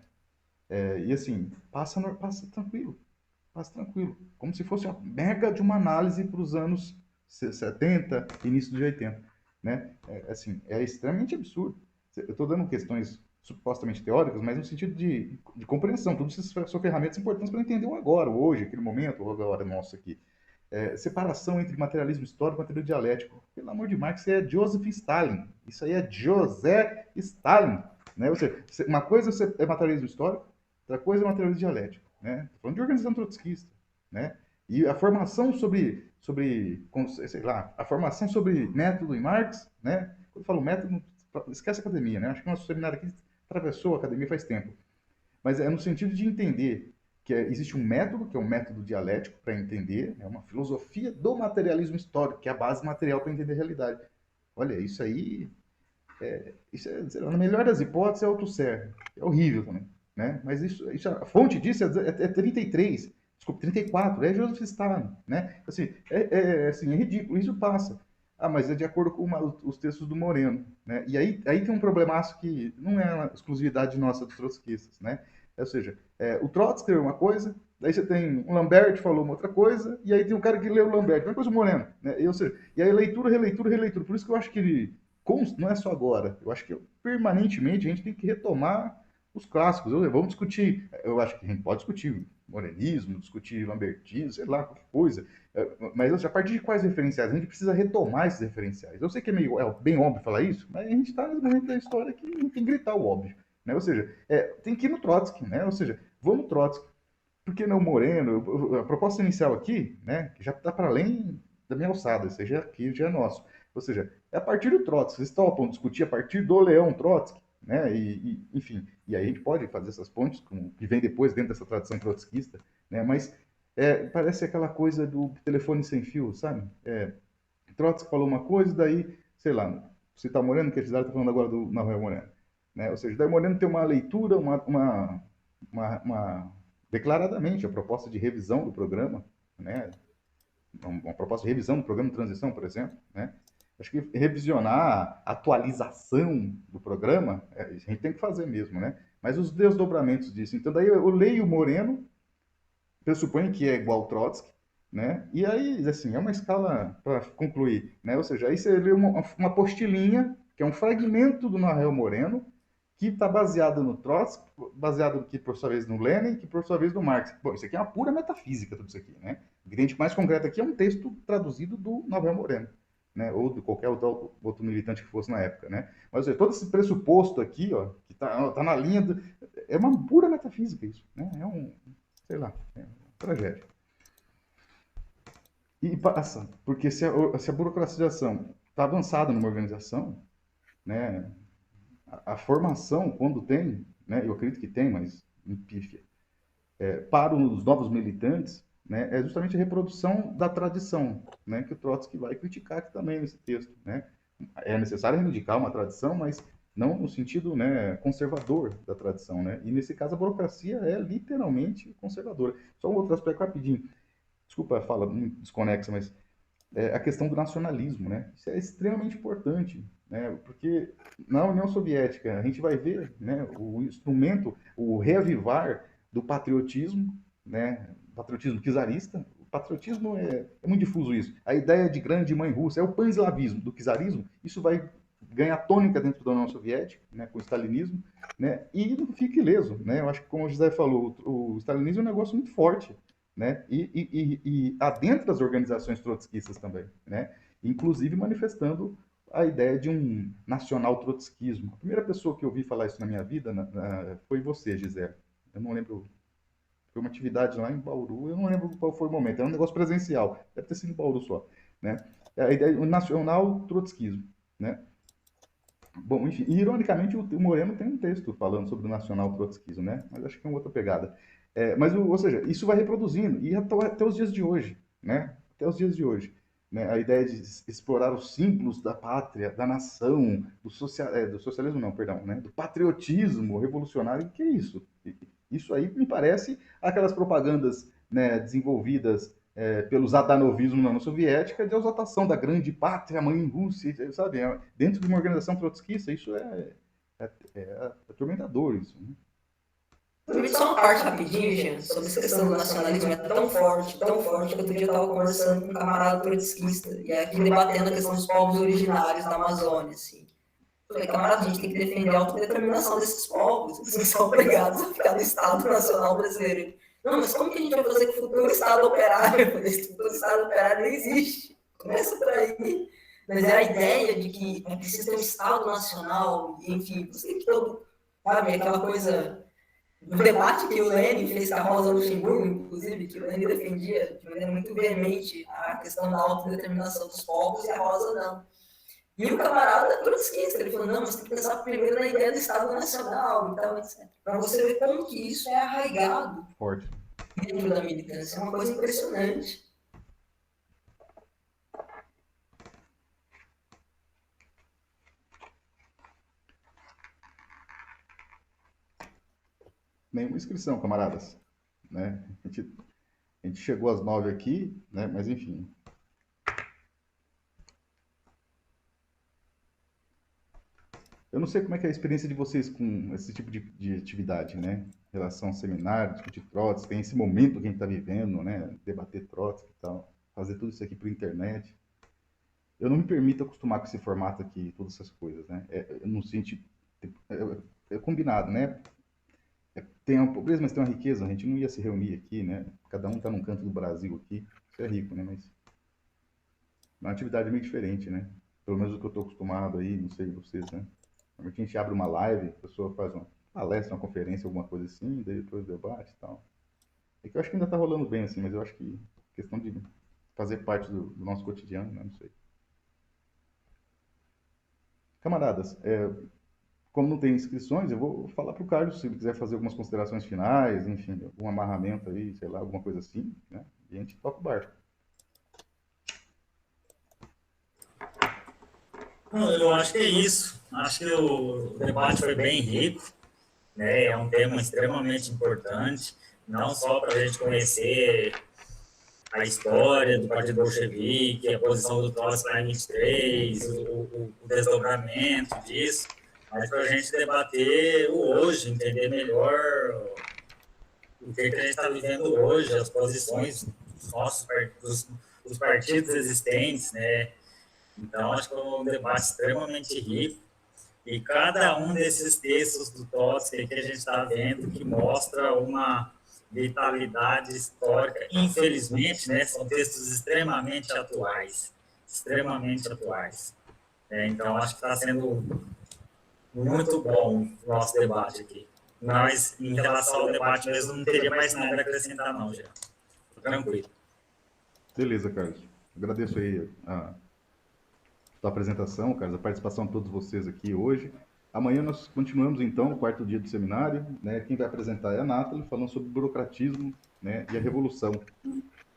E assim, passa tranquilo, como se fosse uma mega de uma análise para os anos 70, início de 80, né? Assim, é extremamente absurdo. Eu estou dando questões supostamente teóricas, mas no sentido de compreensão. Todas essas são ferramentas importantes para entender o agora, o hoje, aquele momento, o agora nosso aqui. Separação entre materialismo histórico e materialismo dialético. Pelo amor de Marx, isso é Joseph Stalin. Isso aí é José Stalin. Né? Ou seja, uma coisa é materialismo histórico, outra coisa é materialismo dialético. Né? Estou falando de organização trotskista. Né? E a formação sobre, sei lá, a formação sobre método em Marx, né? Quando eu falo método, esquece a academia, né? Acho que o nosso seminário aqui atravessou a academia faz tempo. Mas é no sentido de entender que existe um método, que é um método dialético para entender, é uma filosofia do materialismo histórico, que é a base material para entender a realidade. Olha, isso aí, na melhor das hipóteses, é autosser. É horrível também. Né? Mas a fonte disso é 33, desculpa, 34, é Joseph Stalin. Né? Assim, assim, é ridículo, isso passa. Ah, mas é de acordo com os textos do Moreno. Né? E aí tem um problemaço que não é uma exclusividade nossa dos trotskistas. Né? Ou seja, o Trotsky é uma coisa, daí você tem um Lambert falou uma outra coisa, e aí tem um cara que leu o Lambert, uma coisa o Moreno. Né? Ou seja, e aí leitura, releitura, releitura. Por isso que eu acho que ele, não é só agora, eu acho que permanentemente a gente tem que retomar os clássicos. Vamos discutir, eu acho que a gente pode discutir morenismo, discutir lambertismo, sei lá, qualquer coisa. Mas a partir de quais referenciais? A gente precisa retomar esses referenciais. Eu sei que é bem óbvio falar isso, mas a gente está no momento da história que a gente tem que gritar o óbvio. Né? Ou seja, tem que ir no Trotsky, né? Ou seja, vamos no Trotsky. Por que não Moreno? A proposta inicial aqui, né, que já está para além da minha alçada, seja aqui já é nosso. Ou seja, é a partir do Trotsky. Vocês topam discutir a partir do Leão Trotsky, né? Enfim, e aí a gente pode fazer essas pontes, que vem depois dentro dessa tradição trotskista, né? Mas parece aquela coisa do telefone sem fio, sabe? Trotsky falou uma coisa, daí, sei lá, você está Moreno, que a Gisele está falando agora do Naval Moreno. Né? Ou seja, daí Moreno tem uma leitura, declaradamente a proposta de revisão do programa, né? Uma proposta de revisão do programa de transição, por exemplo. Né? Acho que revisionar a atualização do programa, a gente tem que fazer mesmo, né? Mas os desdobramentos disso. Então, daí eu leio Moreno, pressupõe que é igual Trotsky, né? E aí, assim, é uma escala para concluir, né? Ou seja, aí você lê uma apostilinha, que é um fragmento do Naval Moreno, que está baseado no Trotsky, baseado aqui, por sua vez, no Lenin, que por sua vez no Marx. Bom, isso aqui é uma pura metafísica, tudo isso aqui, né? O ingrediente mais concreto aqui é um texto traduzido do Naval Moreno, né? Ou de qualquer outro militante que fosse na época, né? Mas, todo esse pressuposto aqui, ó, que tá na linha é uma pura metafísica isso, né? Sei lá, é uma tragédia. E passa, porque se a burocratização está avançada numa organização, né? A formação, quando tem, né, eu acredito que tem, mas em pífia, para os novos militantes, né, é justamente a reprodução da tradição, né, que o Trotsky vai criticar aqui também nesse texto. Né? É necessário reivindicar uma tradição, mas não no sentido, né, conservador da tradição. Né? E nesse caso a burocracia é literalmente conservadora. Só um outro aspecto rapidinho. Desculpa a fala muito desconexa, mas a questão do nacionalismo, né? Isso é extremamente importante, né? Porque na União Soviética a gente vai ver, né, o instrumento, o reavivar do patriotismo, né? Patriotismo czarista. O patriotismo é muito difuso isso. A ideia de grande mãe russa é o pan-eslavismo do czarismo. Isso vai ganhar tônica dentro da União Soviética, né, com o stalinismo, né? E não fica ileso, né? Eu acho que, como o José falou, o stalinismo é um negócio muito forte. Né? E adentro das organizações trotskistas também, né? inclusive manifestando a ideia de um nacional trotskismo. A primeira pessoa que eu ouvi falar isso na minha vida foi você, Gisele. Eu não lembro, foi uma atividade lá em Bauru, eu não lembro qual foi o momento, era um negócio presencial, deve ter sido em Bauru só, né? A ideia do nacional trotskismo, né? Bom, enfim, e, ironicamente o Moreno tem um texto falando sobre o nacional trotskismo, né? Mas acho que é uma outra pegada. Ou seja, isso vai reproduzindo, e até os dias de hoje, né? Até os dias de hoje. Né? A ideia de explorar os símbolos da pátria, da nação, do socialismo não, perdão, né? Do patriotismo revolucionário, que é isso? Isso aí me parece aquelas propagandas, né, desenvolvidas pelos adanovismo na União Soviética de exaltação da grande pátria mãe Rússia, sabe? Dentro de uma organização trotskista, isso é atormentador, isso, né? Só uma parte rapidinho, Jean, sobre essa questão do nacionalismo é tão forte, que outro dia eu estava conversando com um camarada trotskista, e aqui debatendo a questão dos povos originários da Amazônia, assim. Eu falei, camarada, a gente tem que defender a autodeterminação desses povos, eles são obrigados a ficar no Estado Nacional Brasileiro. Não, mas como que a gente vai fazer com o futuro Estado operário? Esse futuro Estado operário não existe. Começa por aí. Mas é a ideia de que é preciso ter um Estado Nacional, enfim, você tem que todo, sabe, aquela coisa... O debate que o Lênin fez com a Rosa Luxemburgo, inclusive, que o Lênin defendia de maneira muito veemente a questão da autodeterminação dos povos e a Rosa não. E o camarada trotskista, ele falou, não, mas tem que pensar primeiro na ideia do Estado Nacional, então, etc. Para você ver como que isso é arraigado forte dentro da militância. É uma coisa impressionante. Nenhuma inscrição, camaradas. Né? A gente chegou às 9 aqui, né? Mas enfim. Eu não sei como é que é a experiência de vocês com esse tipo de atividade, né? Em relação ao seminário, discutir Trotsky, tem esse momento que a gente está vivendo, né? Debater Trotsky e tal, fazer tudo isso aqui por internet. Eu não me permito acostumar com esse formato aqui, todas essas coisas, né? No sentido... É combinado, né? Tem uma pobreza, mas tem uma riqueza. A gente não ia se reunir aqui, né? Cada um está num canto do Brasil aqui. Isso é rico, né? Mas é uma atividade meio diferente, né? Pelo menos o que eu estou acostumado aí, não sei vocês, né? Normalmente a gente abre uma live, a pessoa faz uma palestra, uma conferência, alguma coisa assim, daí depois debate e tal. É que eu acho que ainda está rolando bem, assim, mas eu acho que questão de fazer parte do nosso cotidiano, né? Não sei. Camaradas, como não tem inscrições, eu vou falar para o Carlos, se ele quiser fazer algumas considerações finais, enfim, algum amarramento aí, sei lá, alguma coisa assim, né? E a gente toca o barco. Eu acho que é isso. Acho que o debate foi bem rico, né? É um tema extremamente importante, não só para a gente conhecer a história do Partido Bolchevique, a posição do Trotsky lá em 23, o desdobramento disso, mas para a gente debater o hoje, entender melhor o que a gente está vivendo hoje, as posições dos nossos dos partidos existentes, né? Então, acho que é um debate extremamente rico, e cada um desses textos do Trotsky que a gente está vendo, que mostra uma vitalidade histórica, infelizmente, né, são textos extremamente atuais. Então, acho que está sendo muito bom o nosso debate aqui. Mas, em relação ao debate mesmo, não teria mais nada a acrescentar, não, já. Tranquilo. Beleza, Carlos. Agradeço aí a sua apresentação, Carlos, a participação de todos vocês aqui hoje. Amanhã nós continuamos, então, o quarto dia do seminário, né? Quem vai apresentar é a Nathalie, falando sobre burocratismo, né, e a revolução.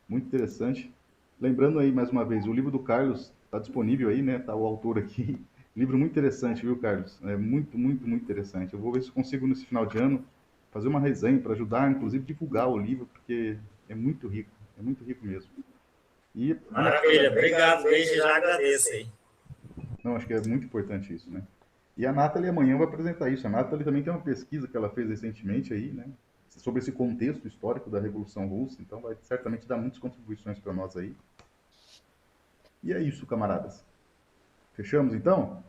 Muito interessante. Lembrando aí, mais uma vez, o livro do Carlos está disponível aí, né? Está o autor aqui. Livro muito interessante, viu, Carlos? É muito, muito, muito interessante. Eu vou ver se consigo, nesse final de ano, fazer uma resenha para ajudar, inclusive, a divulgar o livro, porque é muito rico mesmo. E... Maravilha, obrigado, beijo, já agradeço aí. Não, acho que é muito importante isso, né? E a Nathalie amanhã vai apresentar isso. A Nathalie também tem uma pesquisa que ela fez recentemente aí, né? Sobre esse contexto histórico da Revolução Russa, então vai certamente dar muitas contribuições para nós aí. E é isso, camaradas. Fechamos, então?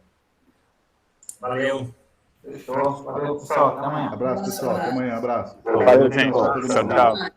Valeu. Fechou. Valeu, pessoal. Até amanhã. Abraço, pessoal. Até amanhã. Abraço. Valeu, gente. Tchau, tchau.